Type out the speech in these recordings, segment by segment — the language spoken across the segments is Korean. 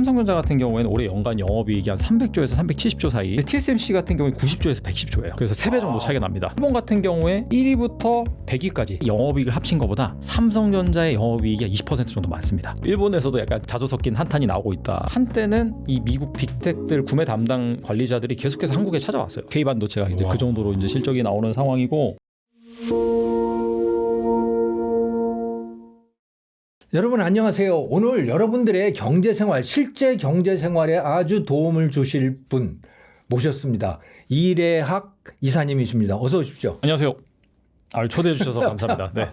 삼성전자 같은 경우에는 올해 연간 영업이익이 한 300조에서 370조 사이. TSMC 같은 경우에 90조에서 110조예요. 그래서 3배 정도 차이가 납니다. 일본 같은 경우에 1위부터 100위까지 영업이익을 합친 것보다 삼성전자의 영업이익이 20% 정도 많습니다. 일본에서도 약간 자주 섞인 한탄이 나오고 있다. 한때는 이 미국 빅텍들 구매 담당 관리자들이 계속해서 한국에 찾아왔어요. K반도체가 이제 그 정도로 이제 실적이 나오는 상황이고. 여러분 안녕하세요. 오늘 여러분들의 경제생활, 실제 경제생활에 아주 도움을 주실 분 모셨습니다. 이래학 이사님이십니다. 어서 오십시오. 안녕하세요. 초대해 주셔서 감사합니다. 네.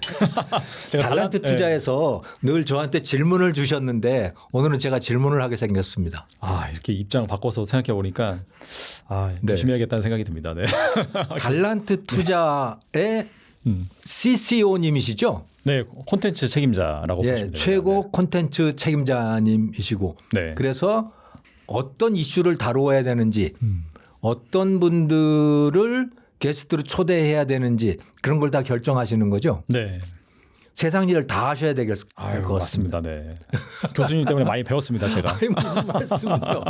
제가 달란트 투자에서 늘 저한테 질문을 주셨는데 오늘은 제가 질문을 하게 생겼습니다. 이렇게 입장 바꿔서 생각해 보니까 열심히 해야겠다는 생각이 듭니다. 네. 달란트 투자의 CCO님이시죠? 네, 콘텐츠 책임자라고 보시면 됩니다. 최고 콘텐츠 책임자님이시고 네. 그래서 어떤 이슈를 다루어야 되는지 어떤 분들을 게스트로 초대해야 되는지 그런 걸 다 결정하시는 거죠? 네. 세상 일을 다 하셔야 될 것 같습니다. 맞습니다. 네. 교수님 때문에 많이 배웠습니다, 제가. 무슨 말씀이요?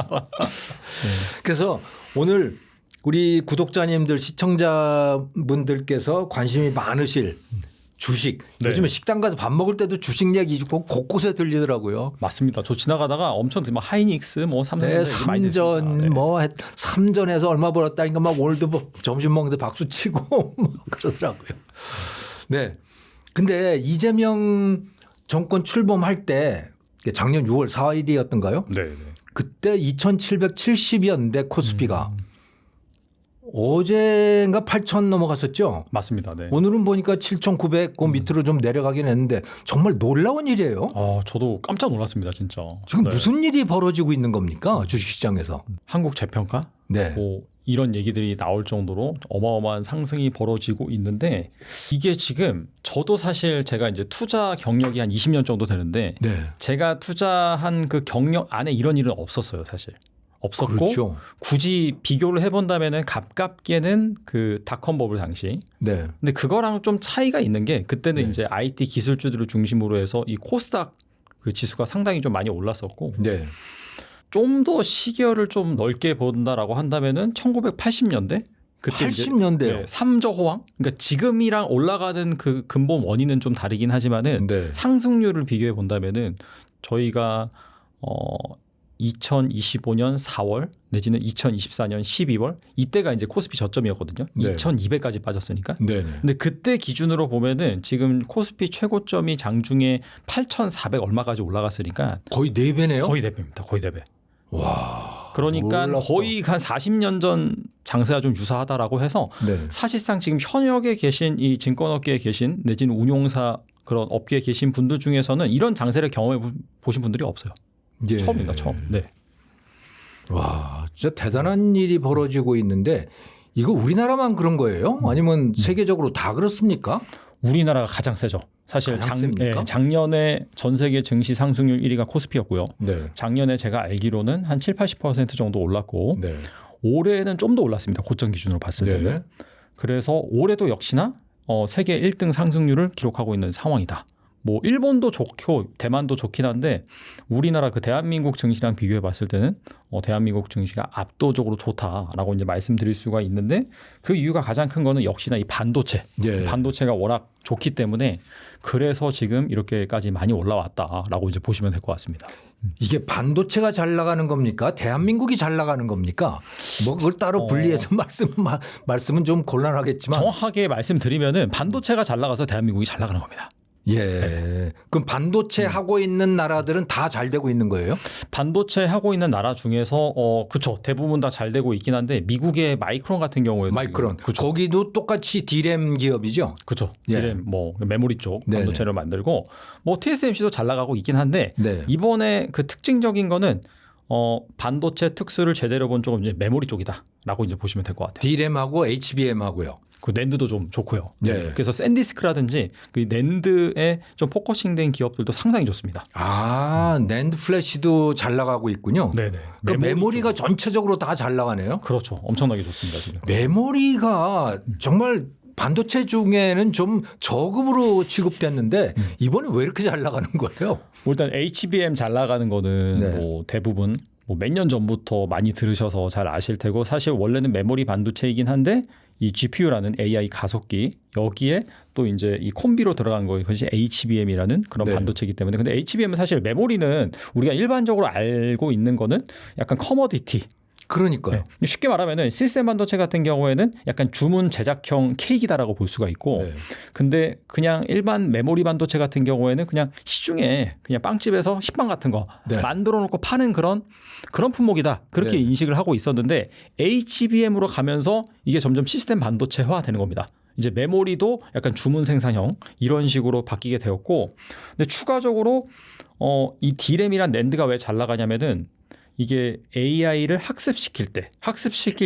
그래서 오늘 우리 구독자님들, 시청자분들께서 관심이 많으실 주식. 네. 요즘에 식당 가서 밥 먹을 때도 주식 얘기 곳곳에 들리더라고요. 맞습니다. 저 지나가다가 엄청 하이닉스, 삼성전자 삼전 삼전에서 얼마 벌었다니까 막 오늘도 점심 먹는데 박수 치고 그러더라고요. 네. 근데 이재명 정권 출범할 때 작년 6월 4일이었던가요? 네. 그때 2,770이었는데 코스피가 어제인가 8,000 넘어갔었죠? 맞습니다. 네. 오늘은 보니까 7,900 그 밑으로 좀 내려가긴 했는데 정말 놀라운 일이에요. 저도 깜짝 놀랐습니다, 진짜. 지금 무슨 일이 벌어지고 있는 겁니까? 주식시장에서. 한국 재평가? 네. 이런 얘기들이 나올 정도로 어마어마한 상승이 벌어지고 있는데 이게 지금 저도 사실 제가 이제 투자 경력이 한 20년 정도 되는데 제가 투자한 그 경력 안에 이런 일은 없었어요, 사실. 없었고 그렇죠. 굳이 비교를 해본다면은 가깝게는 그 닷컴 버블 당시. 네. 근데 그거랑 좀 차이가 있는 게 그때는 이제 IT 기술주들을 중심으로 해서 이 코스닥 그 지수가 상당히 좀 많이 올랐었고. 네. 좀 더 시계열을 좀 넓게 본다라고 한다면은 1980년대. 그때 80년대요. 삼저 호황. 그러니까 지금이랑 올라가는 그 근본 원인은 좀 다르긴 하지만은 상승률을 비교해 본다면은 저희가 2025년 4월 내지는 2024년 12월 이때가 이제 코스피 저점이었거든요. 2200까지 빠졌으니까. 근데 그때 기준으로 보면은 지금 코스피 최고점이 장중에 8400 얼마까지 올라갔으니까 거의 4배네요. 거의 4배입니다. 거의 4배. 와. 그러니까 놀랍다. 거의 한 40년 전 장세와 좀 유사하다라고 해서 사실상 지금 현역에 계신 이 증권업계에 계신 내지는 운용사 그런 업계에 계신 분들 중에서는 이런 장세를 경험해 보신 분들이 없어요. 처음입니다. 처음. 네. 와, 진짜 대단한 일이 벌어지고 있는데 이거 우리나라만 그런 거예요? 아니면 세계적으로 다 그렇습니까? 우리나라가 가장 세죠. 사실 작년에 전 세계 증시 상승률 1위가 코스피였고요. 작년에 제가 알기로는 한 7, 80% 정도 올랐고 올해는 좀 더 올랐습니다. 고점 기준으로 봤을 때는. 그래서 올해도 역시나 세계 1등 상승률을 기록하고 있는 상황이다. 일본도 좋고 대만도 좋긴 한데 우리나라 그 대한민국 증시랑 비교해 봤을 때는 대한민국 증시가 압도적으로 좋다라고 이제 말씀드릴 수가 있는데 그 이유가 가장 큰 거는 역시나 이 반도체. 반도체가 워낙 좋기 때문에 그래서 지금 이렇게까지 많이 올라왔다라고 이제 보시면 될 것 같습니다. 이게 반도체가 잘 나가는 겁니까? 대한민국이 잘 나가는 겁니까? 그걸 따로 분리해서 말씀은 좀 곤란하겠지만 정확하게 말씀드리면은 반도체가 잘 나가서 대한민국이 잘 나가는 겁니다. 그럼 반도체 하고 있는 나라들은 다 잘 되고 있는 거예요? 반도체 하고 있는 나라 중에서 그렇죠. 대부분 다 잘 되고 있긴 한데 미국의 마이크론 같은 경우에도 거기도 똑같이 D램 기업이죠. 그렇죠. D램 메모리 쪽 반도체를 만들고 TSMC도 잘 나가고 있긴 한데 이번에 그 특징적인 거는 반도체 특수를 제대로 본 쪽은 이제 메모리 쪽이다라고 이제 보시면 될 것 같아요. D램하고 HBM하고요. 그 낸드도 좀 좋고요. 그래서 샌디스크라든지 그 낸드에 좀 포커싱된 기업들도 상당히 좋습니다. 낸드 플래시도 잘 나가고 있군요. 그러니까 메모리가 전체적으로 다 잘 나가네요. 그렇죠. 엄청나게 좋습니다. 지금. 메모리가 정말 반도체 중에는 좀 저급으로 취급됐는데 이번에 왜 이렇게 잘 나가는 거예요? 일단 HBM 잘 나가는 거는 네. 뭐 대부분 뭐 몇 년 전부터 많이 들으셔서 잘 아실 테고 사실 원래는 메모리 반도체이긴 한데 이 GPU라는 AI 가속기 여기에 또 이제 이 콤비로 들어간 거 그것이 HBM이라는 그런 네. 반도체이기 때문에 근데 HBM은 사실 메모리는 우리가 일반적으로 알고 있는 거는 약간 커머디티 그러니까요. 네. 쉽게 말하면은 시스템 반도체 같은 경우에는 약간 주문 제작형 케이크다라고 볼 수가 있고 네. 근데 그냥 일반 메모리 반도체 같은 경우에는 그냥 시중에 그냥 빵집에서 식빵 같은 거 네. 만들어 놓고 파는 그런 품목이다. 그렇게 네. 인식을 하고 있었는데 HBM으로 가면서 이게 점점 시스템 반도체화 되는 겁니다. 이제 메모리도 약간 주문 생산형 이런 식으로 바뀌게 되었고 근데 추가적으로 이 D램이란 낸드가 왜 잘 나가냐면은 이게 AI를 학습시킬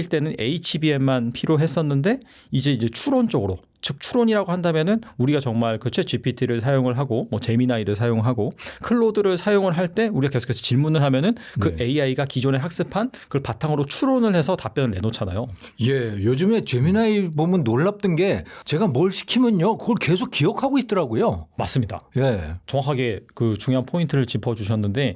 때는 HBM만 필요했었는데 이제 추론 쪽으로 즉 추론이라고 한다면은 우리가 정말 그 챗 GPT를 사용을 하고 뭐 제미나이를 사용하고 클로드를 사용을 할 때 우리가 계속해서 질문을 하면은 그 네. AI가 기존에 학습한 그걸 바탕으로 추론을 해서 답변을 내놓잖아요. 예, 요즘에 제미나이 보면 놀랍던 게 제가 뭘 시키면요, 그걸 계속 기억하고 있더라고요. 맞습니다. 예, 정확하게 그 중요한 포인트를 짚어주셨는데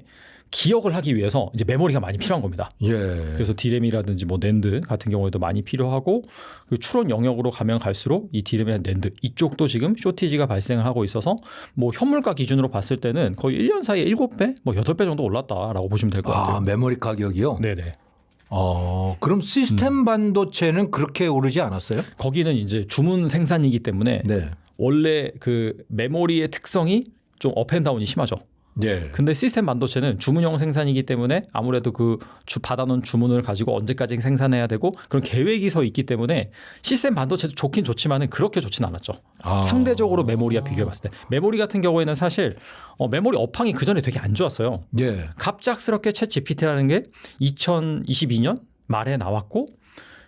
기억을 하기 위해서 이제 메모리가 많이 필요한 겁니다. 예. 그래서 D램이라든지 뭐 낸드 같은 경우에도 많이 필요하고 그 추론 영역으로 가면 갈수록 이 D램이나 낸드 이쪽도 지금 쇼티지가 발생을 하고 있어서 뭐 현물가 기준으로 봤을 때는 거의 1년 사이에 7배, 뭐 8배 정도 올랐다라고 보시면 될 것 같아요. 메모리 가격이요? 네네. 그럼 시스템 반도체는 그렇게 오르지 않았어요? 거기는 이제 주문 생산이기 때문에 네. 원래 그 메모리의 특성이 좀 업앤다운이 심하죠. 예. 근데 시스템 반도체는 주문형 생산이기 때문에 아무래도 그 받아놓은 주문을 가지고 언제까지 생산해야 되고 그런 계획이 서 있기 때문에 시스템 반도체도 좋긴 좋지만은 그렇게 좋진 않았죠. 상대적으로 메모리와 비교해봤을 때 메모리 같은 경우에는 사실 메모리 업황이 그 전에 되게 안 좋았어요. 예. 갑작스럽게 챗 GPT라는 게 2022년 말에 나왔고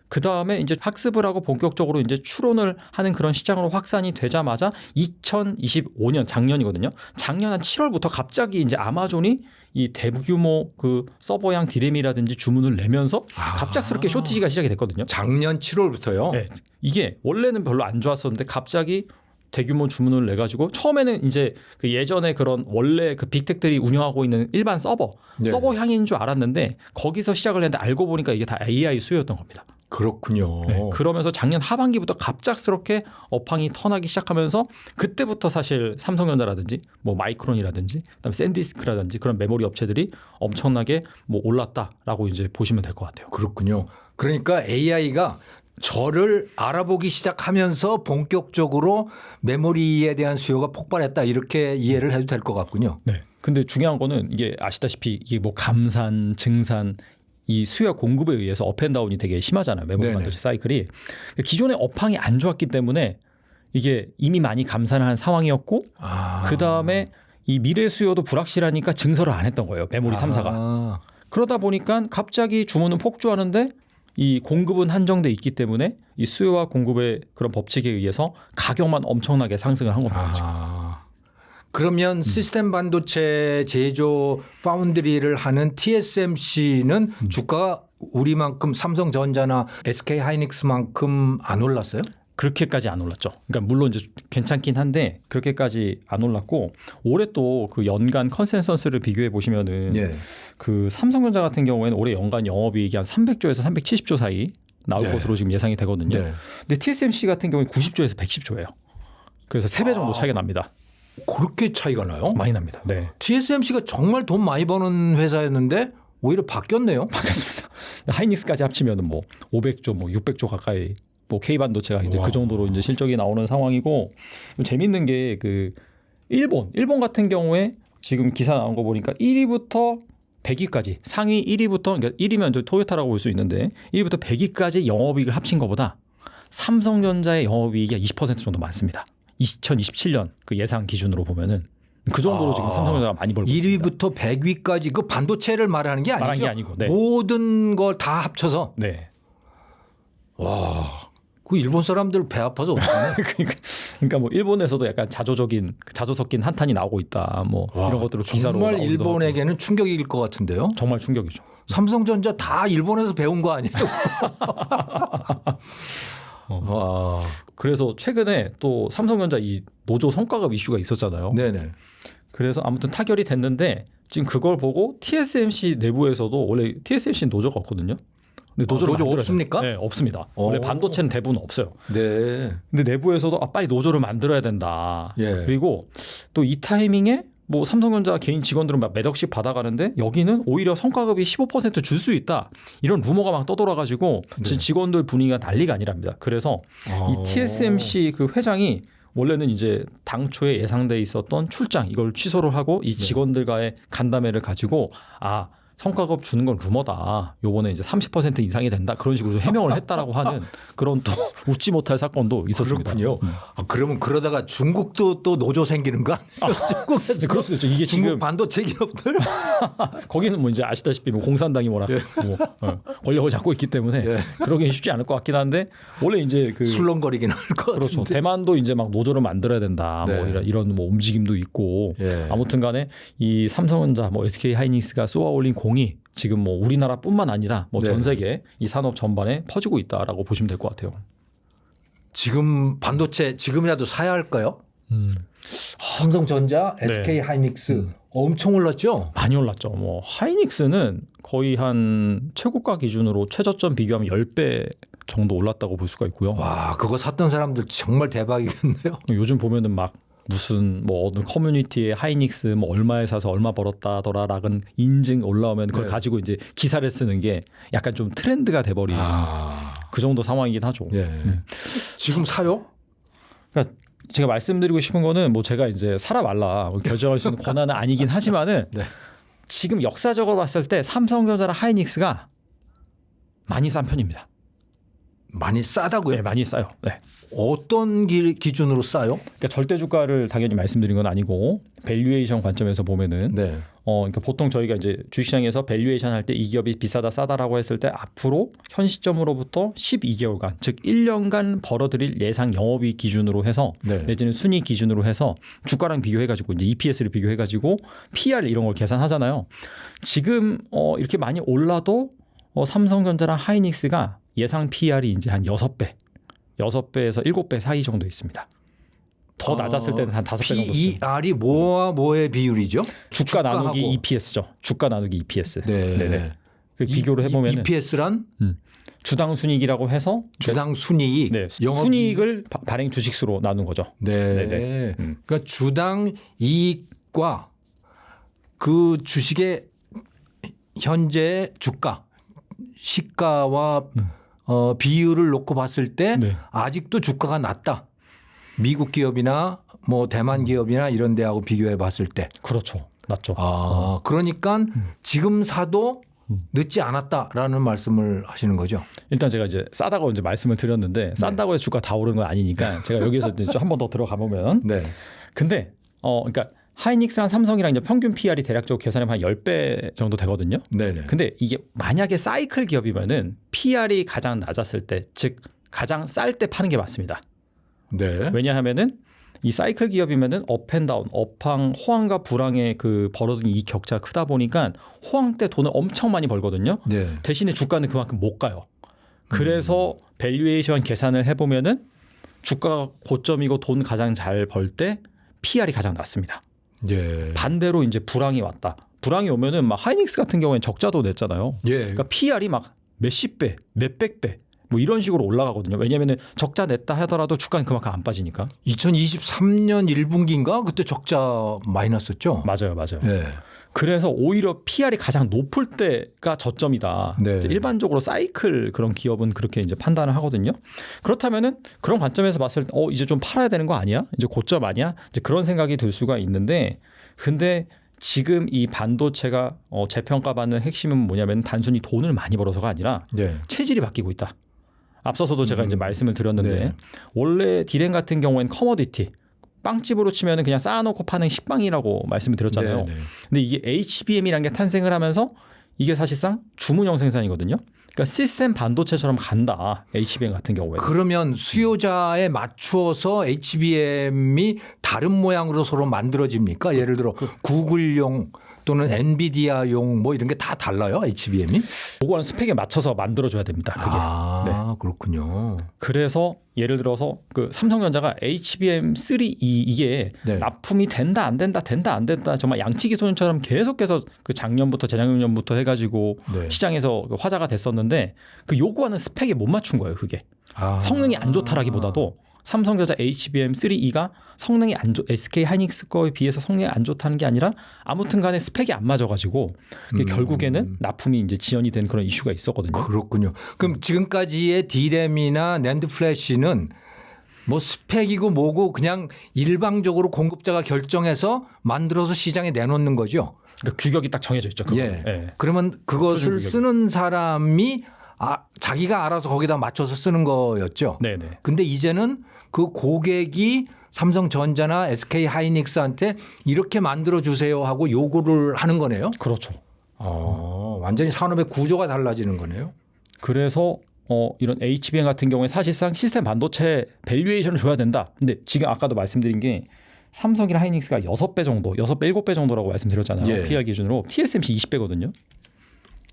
그 다음에 이제 학습을 하고 본격적으로 이제 추론을 하는 그런 시장으로 확산이 되자마자 2025년 작년이거든요. 작년 한 7월부터 갑자기 이제 아마존이 이 대규모 그 서버형 D램이라든지 주문을 내면서 갑작스럽게 쇼티지가 시작이 됐거든요. 작년 7월부터요? 네. 이게 원래는 별로 안 좋았었는데 갑자기 대규모 주문을 내 가지고 처음에는 이제 그 예전에 그런 원래 그 빅텍들이 운영하고 있는 일반 서버향인 줄 알았는데 거기서 시작을 했는데 알고 보니까 이게 다 AI 수요였던 겁니다. 그렇군요. 네, 그러면서 작년 하반기부터 갑작스럽게 업황이 턴하기 시작하면서 그때부터 사실 삼성전자라든지 뭐 마이크론이라든지 그다음에 샌디스크라든지 그런 메모리 업체들이 엄청나게 뭐 올랐다라고 이제 보시면 될 것 같아요. 그렇군요. 그러니까 AI가 저를 알아보기 시작하면서 본격적으로 메모리에 대한 수요가 폭발했다 이렇게 이해를 해도 될 것 같군요. 네. 근데 중요한 거는 이게 아시다시피 이게 뭐 감산, 증산 이 수요 공급에 의해서 업앤다운이 되게 심하잖아요. 메모리 반도체 사이클이. 기존의 업황이 안 좋았기 때문에 이게 이미 많이 감산을 한 상황이었고 그다음에 이 미래 수요도 불확실하니까 증설을 안 했던 거예요. 메모리 3사가. 그러다 보니까 갑자기 주문은 폭주하는데 이 공급은 한정돼 있기 때문에 이 수요와 공급의 그런 법칙에 의해서 가격만 엄청나게 상승을 한 겁니다. 그러면 시스템 반도체 제조 파운드리를 하는 TSMC는 주가가 우리만큼 삼성전자나 SK 하이닉스만큼 안 올랐어요? 그렇게까지 안 올랐죠. 그러니까 물론 이제 괜찮긴 한데 그렇게까지 안 올랐고 올해 또 그 연간 컨센서스를 비교해 보시면은 그 삼성전자 같은 경우에는 올해 연간 영업이익이 한 300조에서 370조 사이 나올 것으로 지금 예상이 되거든요. 근데 TSMC 같은 경우에 90조에서 110조예요. 그래서 3배 정도 차이가 납니다. 그렇게 차이가 나요? 많이 납니다. 네. TSMC가 정말 돈 많이 버는 회사였는데 오히려 바뀌었네요. 바뀌었습니다. 하이닉스까지 합치면은 뭐 500조, 뭐 600조 가까이 뭐 K 반도체가 이제 그 정도로 이제 실적이 나오는 상황이고 재밌는 게 그 일본 같은 경우에 지금 기사 나온 거 보니까 1위부터 100위까지 상위 1위부터 그러니까 1위면 저 토요타라고 볼 수 있는데 1위부터 100위까지 영업이익을 합친 것보다 삼성전자의 영업이익이 20% 정도 많습니다. 2027년 그 예상 기준으로 보면은 그 정도로 지금 삼성전자가 많이 벌고 1위부터 100위까지 그 반도체를 말하는 게 아니죠. 말한 게 아니고 네. 모든 걸 다 합쳐서. 네. 와, 그 일본 사람들 배 아파서 어떡하냐. 그러니까 뭐 일본에서도 약간 자조 섞인 한탄이 나오고 있다. 뭐 이런 것들을 기사로 정말 일본에게는 충격일 것 같은데요. 정말 충격이죠. 삼성전자 다 일본에서 배운 거 아니에요? 그래서 최근에 또 삼성전자 이 노조 성과급 이슈가 있었잖아요. 네네. 그래서 아무튼 타결이 됐는데 지금 그걸 보고 TSMC 내부에서도 원래 TSMC는 노조가 없거든요. 근데 노조 없습니까? 네, 없습니다. 원래 반도체는 대부분 없어요. 네. 근데 내부에서도 빨리 노조를 만들어야 된다. 예. 그리고 또 이 타이밍에 뭐 삼성전자 개인 직원들은 몇 억씩 받아가는데 여기는 오히려 성과급이 15% 줄 수 있다. 이런 루머가 막 떠돌아가지고 네. 직원들 분위기가 난리가 아니랍니다. 그래서 이 TSMC 그 회장이 원래는 이제 당초에 예상돼 있었던 출장 이걸 취소를 하고 이 직원들과의 간담회를 가지고 성과급 주는 건 루머다. 요번에 이제 30% 이상이 된다. 그런 식으로 해명을 했다라고 하는 그런 또 웃지 못할 사건도 있었습니다. 그렇군요. 그러면 그러다가 중국도 또 노조 생기는 거 아니에요? 중국에서 그럴 수도 있죠. 이게 중국 지금 반도체 기업들 거기는 뭐 이제 아시다시피 뭐 공산당이 뭐라 권력을 잡고 있기 때문에 그러기 쉽지 않을 것 같긴 한데 원래 이제 그 술렁거리긴 할 것 같은데. 그렇죠. 대만도 이제 막 노조를 만들어야 된다. 뭐 이런 뭐 움직임도 있고 아무튼간에 이 삼성전자 뭐 SK 하이닉스가 쏘아올린 공이 지금 뭐 우리나라뿐만 아니라 뭐 전 세계 이 산업 전반에 퍼지고 있다라고 보시면 될 것 같아요. 지금 반도체 지금이라도 사야 할까요? 삼성전자, SK 하이닉스 엄청 올랐죠? 많이 올랐죠. 뭐 하이닉스는 거의 한 최고가 기준으로 최저점 비교하면 10배 정도 올랐다고 볼 수가 있고요. 와, 그거 샀던 사람들 정말 대박이겠네요. 요즘 보면은 막 무슨 뭐 어느 커뮤니티에 하이닉스 뭐 얼마에 사서 얼마 벌었다더라라는 인증 올라오면 그걸 가지고 이제 기사를 쓰는 게 약간 좀 트렌드가 돼버린 그 정도 상황이긴 하죠. 지금 사요? 그러니까 제가 말씀드리고 싶은 거는 뭐 제가 이제 사라 말라 결정할 수 있는 권한은 아니긴 하지만은 지금 역사적으로 봤을 때 삼성전자랑 하이닉스가 많이 싼 편입니다. 많이 싸다고요? 네, 많이 싸요. 네. 어떤 기준으로 싸요? 그러니까 절대 주가를 당연히 말씀드린 건 아니고 밸류에이션 관점에서 보면은 그러니까 보통 저희가 이제 주식시장에서 밸류에이션 할 때 이 기업이 비싸다 싸다라고 했을 때 앞으로 현 시점으로부터 12개월간 즉 1년간 벌어들일 예상 영업이익 기준으로 해서 내지는 순이익 기준으로 해서 주가랑 비교해가지고 이제 EPS를 비교해가지고 PR 이런 걸 계산하잖아요. 지금 이렇게 많이 올라도 삼성전자랑 하이닉스가 예상 PR이 이제 한 6배에서 7배 사이 정도 있습니다. 더 낮았을 때는 한 5배 정도. PER이 뭐와 뭐의 비율이죠? 주가 나누기 EPS죠. 주가 나누기 EPS. 네네. 비교를 해보면 EPS란 주당 순이익이라고 해서 주당 순이익, 순이익을 발행 주식수로 나눈 거죠. 그러니까 주당 이익과 그 주식의 현재 주가, 시가와 비율을 놓고 봤을 때 아직도 주가가 낮다. 미국 기업이나 뭐 대만 기업이나 이런 데하고 비교해 봤을 때. 그렇죠. 낮죠. 그러니까 지금 사도 늦지 않았다라는 말씀을 하시는 거죠. 일단 제가 이제 싸다고 이제 말씀을 드렸는데 싼다고 해서 주가 다 오르는 건 아니니까 제가 여기서 한 번 더 들어가 보면 근데 그러니까 하이닉스랑 삼성이랑 이제 평균 PR이 대략적으로 계산하면 한 10배 정도 되거든요. 근데 이게 만약에 사이클 기업이면은 PR이 가장 낮았을 때, 즉 가장 쌀 때 파는 게 맞습니다. 왜냐하면은 이 사이클 기업이면은 업앤다운, 업황, 호황과 불황의 그 벌어진 이 격차가 크다 보니까 호황 때 돈을 엄청 많이 벌거든요. 대신에 주가는 그만큼 못 가요. 그래서 밸류에이션 계산을 해보면은 주가가 고점이고 돈 가장 잘 벌 때 PR이 가장 낮습니다. 반대로 이제 불황이 왔다. 불황이 오면은 막 하이닉스 같은 경우에는 적자도 냈잖아요. 그러니까 PR이 막 몇십 배, 몇백 배 뭐 이런 식으로 올라가거든요. 왜냐하면은 적자 냈다 하더라도 주가는 그만큼 안 빠지니까. 2023년 1분기인가 그때 적자 많이 났었죠. 맞아요. 그래서 오히려 PR이 가장 높을 때가 저점이다. 일반적으로 사이클 그런 기업은 그렇게 이제 판단을 하거든요. 그렇다면은 그런 관점에서 봤을 때 이제 좀 팔아야 되는 거 아니야? 이제 고점 아니야? 이제 그런 생각이 들 수가 있는데 근데 지금 이 반도체가 재평가받는 핵심은 뭐냐면 단순히 돈을 많이 벌어서가 아니라 체질이 바뀌고 있다. 앞서서도 제가 이제 말씀을 드렸는데 원래 디램 같은 경우에는 커머디티 빵집으로 치면은 그냥 쌓아놓고 파는 식빵이라고 말씀을 드렸잖아요. 근데 이게 HBM이라는 게 탄생을 하면서 이게 사실상 주문형 생산이거든요. 그러니까 시스템 반도체처럼 간다. HBM 같은 경우에. 그러면 수요자에 맞추어서 HBM이 다른 모양으로 서로 만들어집니까? 예를 들어 구글용 또는 엔비디아용 뭐 이런 게 다 달라요, HBM이? 요구하는 스펙에 맞춰서 만들어줘야 됩니다. 그게. 아, 그렇군요. 그래서 예를 들어서 그 삼성전자가 HBM3E 이게 네. 납품이 된다 안 된다 정말 양치기 소년처럼 계속해서 그 작년부터 재작년부터 해가지고 네. 시장에서 화제가 됐었는데 그 요구하는 스펙에 못 맞춘 거예요. 그게 성능이 안 좋다라기보다도 삼성전자 HBM3E가 성능이 안 좋, SK 하이닉스 거에 비해서 성능이 안 좋다는 게 아니라 아무튼간에 스펙이 안 맞아가지고 결국에는 납품이 이제 지연이 된 그런 이슈가 있었거든요. 그렇군요. 그럼 지금까지의 D램이나 낸드 플래시는 뭐 스펙이고 뭐고 그냥 일방적으로 공급자가 결정해서 만들어서 시장에 내놓는 거죠. 그러니까 규격이 딱 정해져 있죠. 예. 예. 그러면 그것을 쓰는 사람이 자기가 알아서 거기다 맞춰서 쓰는 거였죠. 네네. 근데 이제는 그 고객이 삼성전자나 SK 하이닉스한테 이렇게 만들어 주세요 하고 요구를 하는 거네요. 그렇죠. 완전히 산업의 구조가 달라지는 거네요. 그래서 이런 HBM 같은 경우에 사실상 시스템 반도체 밸류에이션을 줘야 된다. 근데 지금 아까도 말씀드린 게 삼성이나 하이닉스가 6배 정도, 6배, 7배 정도라고 말씀드렸잖아요. 예. PR 기준으로 TSMC 20배거든요.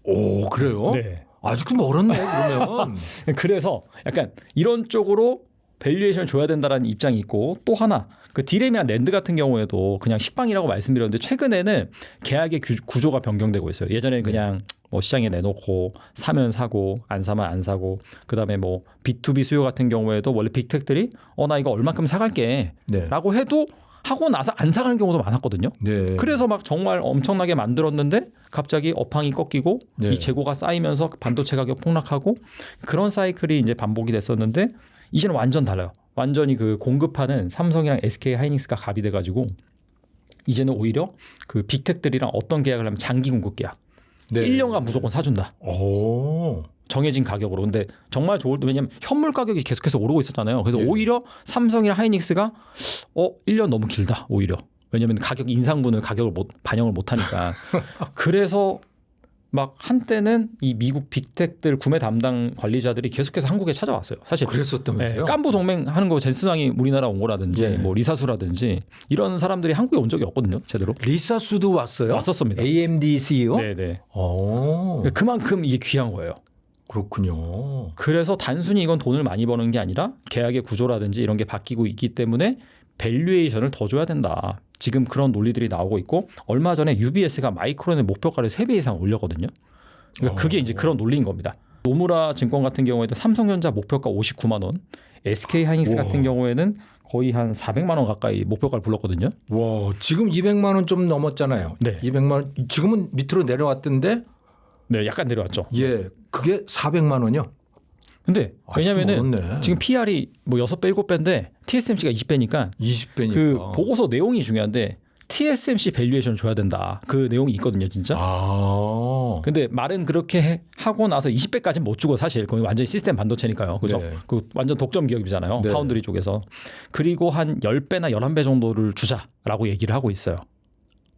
오, 그래요? 네. 아직도 멀었네, 그러면. 그래서 약간 이런 쪽으로 밸류에이션을 줘야 된다라는 입장이 있고 또 하나 그 D램이나 낸드 같은 경우에도 그냥 식빵이라고 말씀드렸는데 최근에는 계약의 구조가 변경되고 있어요. 예전에는 그냥 뭐 시장에 내놓고 사면 사고 안 사면 안 사고 그다음에 뭐 B2B 수요 같은 경우에도 원래 빅텍들이 나 이거 얼마큼 사갈게 네. 라고 해도 하고 나서 안 사가는 경우도 많았거든요. 네. 그래서 막 정말 엄청나게 만들었는데 갑자기 업황이 꺾이고 네. 이 재고가 쌓이면서 반도체 가격 폭락하고 그런 사이클이 이제 반복이 됐었는데 이제는 완전 달라요. 완전히 그 공급하는 삼성이랑 SK 하이닉스가 갑이 돼가지고 이제는 오히려 그 빅텍들이랑 어떤 계약을 하면 장기 공급 계약. 네. 1년간 무조건 사준다. 오. 정해진 가격으로. 근데 정말 좋을 때 왜냐하면 현물 가격이 계속해서 오르고 있었잖아요. 그래서 네. 오히려 삼성이랑 하이닉스가 1년 너무 길다. 오히려. 왜냐하면 가격 인상분을 가격을 반영을 못하니까. 그래서 막 한때는 이 미국 빅텍들 구매 담당 관리자들이 계속해서 한국에 찾아왔어요. 사실 그랬었다면서요? 깐부 동맹 하는 거 젠슨왕이 우리나라 온 거라든지 네. 뭐 리사수라든지 이런 사람들이 한국에 온 적이 없거든요. 제대로. 리사수도 왔어요? 왔었습니다. AMD CEO? 네네. 오. 그만큼 이게 귀한 거예요. 그렇군요. 그래서 단순히 이건 돈을 많이 버는 게 아니라 계약의 구조라든지 이런 게 바뀌고 있기 때문에 밸류에이션을 더 줘야 된다. 지금 그런 논리들이 나오고 있고 얼마 전에 UBS가 마이크론의 목표가를 3배 이상 올렸거든요. 그러니까 그게 이제 그런 논리인 겁니다. 노무라 증권 같은 경우에도 삼성전자 목표가 59만 원, SK 하이닉스 같은 경우에는 거의 한 400만 원 가까이 목표가를 불렀거든요. 와, 지금 200만 원 좀 넘었잖아요. 네. 200만 원. 지금은 밑으로 내려왔던데? 네, 약간 내려왔죠. 예. 그게 400만 원이요? 근데 왜냐면은 멀었네. 지금 PR이 뭐 6배, 7배인데 TSMC가 20배니까 20배니까. 그 보고서 내용이 중요한데 TSMC 밸류에이션 줘야 된다. 그 내용이 있거든요, 진짜. 근데 말은 그렇게 하고 나서 20배까지는 못 주고 사실 거의 완전히 시스템 반도체니까요. 그죠? 네. 그 완전 독점 기업이잖아요. 네. 파운드리 쪽에서. 그리고 한 10배나 11배 정도를 주자라고 얘기를 하고 있어요.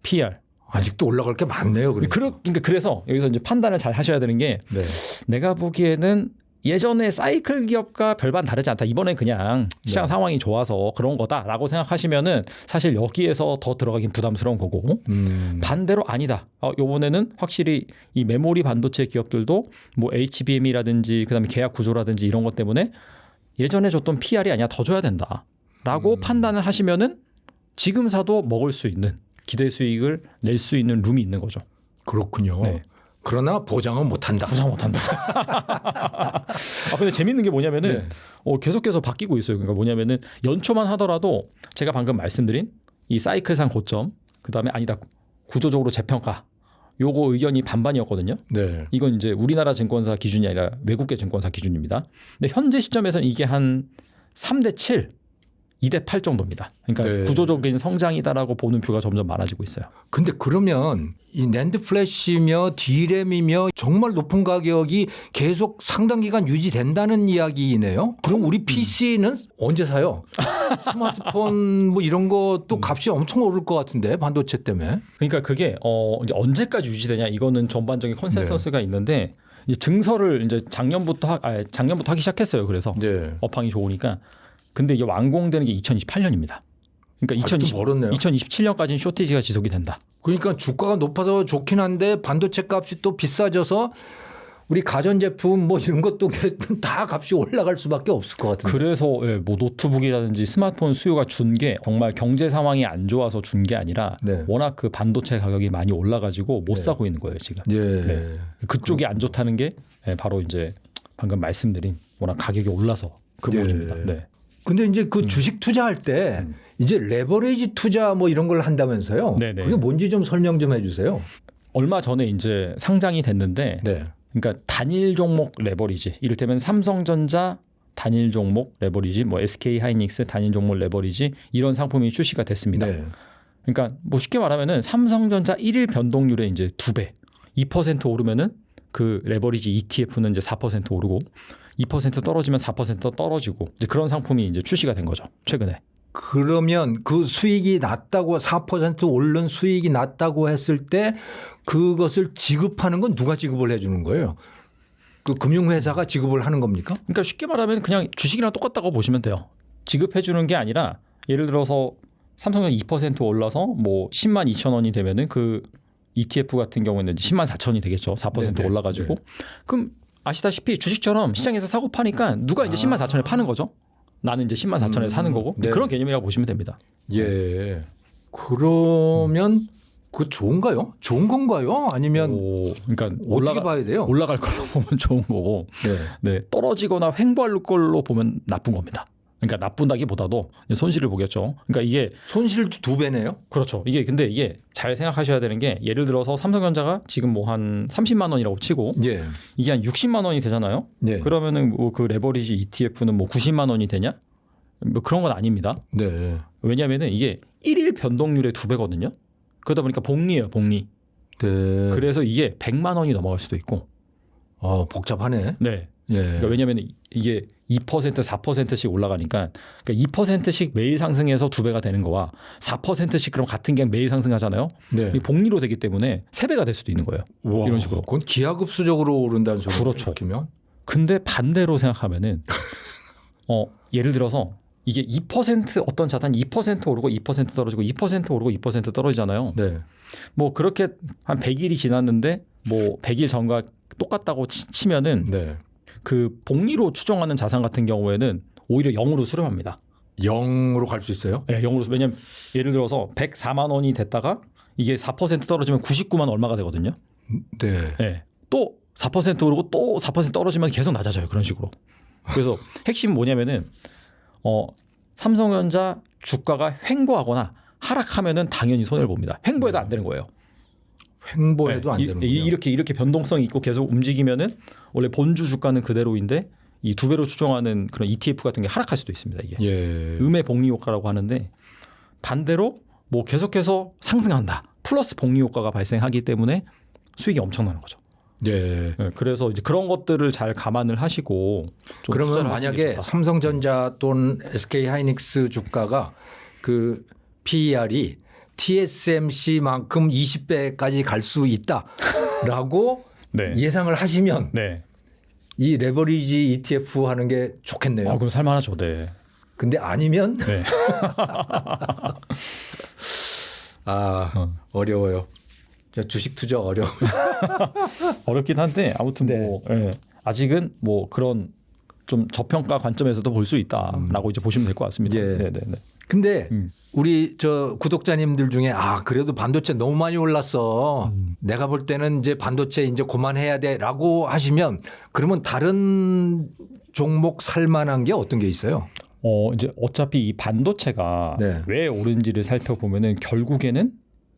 PR. 아직도 올라갈 게 많네요. 그러니까 그래서 여기서 이제 판단을 잘 하셔야 되는 게 네. 내가 보기에는 예전에 사이클 기업과 별반 다르지 않다. 이번엔 그냥 시장 네. 상황이 좋아서 그런 거다라고 생각하시면은 사실 여기에서 더 들어가긴 부담스러운 거고 반대로 아니다. 요번에는 확실히 이 메모리 반도체 기업들도 뭐 HBM이라든지 그다음에 계약 구조라든지 이런 것 때문에 예전에 줬던 PR이 아니야 더 줘야 된다라고 판단을 하시면은 지금 사도 먹을 수 있는 기대 수익을 낼 수 있는 룸이 있는 거죠. 그렇군요. 네. 그러나 보장은 못한다. 보장 못한다. 근데 재밌는 게 뭐냐면은 계속해서 바뀌고 있어요. 그러니까 뭐냐면은 연초만 하더라도 제가 방금 말씀드린 이 사이클상 고점, 그 다음에 아니다 구조적으로 재평가, 요거 의견이 반반이었거든요. 네. 이건 이제 우리나라 증권사 기준이 아니라 외국계 증권사 기준입니다. 근데 현재 시점에서는 이게 한 3대 7, 2대 8 정도입니다. 그러니까 네. 구조적인 성장이다라고 보는 뷰가 점점 많아지고 있어요. 근데 그러면 이 낸드 플래시며 D램이며 정말 높은 가격이 계속 상당 기간 유지된다는 이야기네요. 그럼 우리 PC는 언제 사요? 스마트폰 뭐 이런 것도 값이 엄청 오를 것 같은데 반도체 때문에. 그러니까 그게 이제 언제까지 유지되냐 이거는 전반적인 컨센서스가 있는데 이제 증설을 이제 작년부터 하기 시작했어요. 그래서 업황이 좋으니까. 근데 이게 완공되는 게 2028년입니다. 그러니까 2027년까지는 쇼티지가 지속이 된다. 그러니까 주가가 높아서 좋긴 한데 반도체 값이 또 비싸져서 우리 가전제품 뭐 이런 것도 다 값이 올라갈 수밖에 없을 것 같은데. 그래서 뭐 노트북이라든지 스마트폰 수요가 준 게 정말 경제 상황이 안 좋아서 준 게 아니라 네. 워낙 그 반도체 가격이 많이 올라가지고 못 네. 사고 있는 거예요 지금. 예. 네. 그쪽이 안 좋다는 게 바로 이제 방금 말씀드린 워낙 가격이 올라서 그 부분입니다. 네. 근데 이제 그 주식 투자할 때 이제 레버리지 투자 뭐 이런 걸 한다면서요? 네네. 그게 뭔지 좀 설명 좀 해주세요. 얼마 전에 이제 상장이 됐는데. 네. 그러니까 단일 종목 레버리지, 이를테면 삼성전자 단일 종목 레버리지, 뭐 SK 하이닉스 단일 종목 레버리지 이런 상품이 출시가 됐습니다. 네. 그러니까 뭐 쉽게 말하면은 삼성전자 1일 변동률의 이제 2배, 2% 오르면은 그 레버리지 ETF는 이제 4% 오르고 2% 떨어지면 4% 떨어지고 이제 그런 상품이 이제 출시가 된 거죠 최근에. 그러면 그 수익이 낮다고 4% 오른 수익이 낮다고 했을 때 그것을 지급하는 건 누가 지급을 해주는 거예요? 그 금융회사가 지급을 하는 겁니까? 그러니까 쉽게 말하면 그냥 주식이랑 똑같다고 보시면 돼요. 지급해 주는 게 아니라 예를 들어서 삼성전자 2% 올라서 뭐 10만 2천 원이 되면은 그 ETF 같은 경우에는 10만 4천 원이 되겠죠. 4% 네네. 올라가지고. 네. 그럼 아시다시피 주식처럼 시장에서 사고 파니까 누가 이제 10만 4천에 파는 거죠. 나는 이제 10만 4천에 사는 거고 네. 그런 개념이라고 보시면 됩니다. 예. 그러면 그 좋은가요? 좋은 건가요? 아니면 그러니까 어떻게 봐야 돼요? 올라갈 걸로 보면 좋은 거고 네. 떨어지거나 횡보할 걸로 보면 나쁜 겁니다. 그러니까 나쁜다기보다도 손실을 보겠죠. 그러니까 이게 손실도 2배네요. 그렇죠. 이게 근데 이게 잘 생각하셔야 되는 게 예를 들어서 삼성전자가 지금 뭐 한 30만 원이라고 치고 이게 한 60만 원이 되잖아요. 그러면은 뭐 그 레버리지 ETF는 뭐 90만 원이 되냐? 뭐 그런 건 아닙니다. 네. 왜냐하면은 이게 1일 변동률의 2배거든요. 그러다 보니까 복리예요, 복리. 네. 그래서 이게 100만 원이 넘어갈 수도 있고. 복잡하네. 네. 예. 그러니까 왜냐하면 이게 2% 4%씩 올라가니까 그러니까 2%씩 매일 상승해서 2배가 되는 거와 4%씩 그럼 같은 게 매일 상승하잖아요. 네. 복리로 되기 때문에 3배가 될 수도 있는 거예요. 우와, 이런 식으로. 그건 기하급수적으로 오른다는 소리죠. 그렇죠. 근데 반대로 생각하면은 예를 들어서 이게 2% 어떤 자산이 2% 오르고 2% 떨어지고 2% 오르고 2% 떨어지잖아요. 네. 뭐 그렇게 한 100일이 지났는데 뭐 100일 전과 똑같다고 치면은 네. 그 복리로 추정하는 자산 같은 경우에는 오히려 0으로 수렴합니다. 0으로 갈 수 있어요? 네, 0으로. 왜냐면 예를 들어서 104만 원이 됐다가 이게 4% 떨어지면 99만 얼마가 되거든요. 네. 네. 또 4% 오르고 또 4% 떨어지면 계속 낮아져요. 그런 식으로. 그래서 핵심 뭐냐면은 삼성전자 주가가 횡보하거나 하락하면은 당연히 손해를 봅니다. 횡보해도 안 되는 거예요. 횡보해도 안 되는 거예요. 이렇게 변동성이 있고 계속 움직이면은 원래 본주 주가는 그대로인데 이 2배로 추정하는 그런 ETF 같은 게 하락할 수도 있습니다. 이게 음의 복리 효과라고 하는데 반대로 뭐 계속해서 상승한다. 플러스 복리 효과가 발생하기 때문에 수익이 엄청나는 거죠. 네. 그래서 이제 그런 것들을 잘 감안을 하시고 좀 그러면 만약에 삼성전자 또는 SK 하이닉스 주가가 그 PER이 TSMC만큼 20배까지 갈 수 있다라고 네. 예상을 하시면 네. 이 레버리지 ETF 하는 게 좋겠네요. 그럼 살만하죠. 네. 근데 아니면 네. 어려워요. 주식 투자 어려워. 어렵긴 한데 아무튼 네. 뭐 아직은 뭐 그런 좀 저평가 관점에서도 볼 수 있다라고 이제 보시면 될 것 같습니다. 네. 근데 우리 저 구독자님들 중에 그래도 반도체 너무 많이 올랐어. 내가 볼 때는 이제 반도체 이제 그만해야 돼라고 하시면 그러면 다른 종목 살만한 게 어떤 게 있어요? 이제 어차피 이 반도체가 네. 왜 오른지를 살펴보면은 결국에는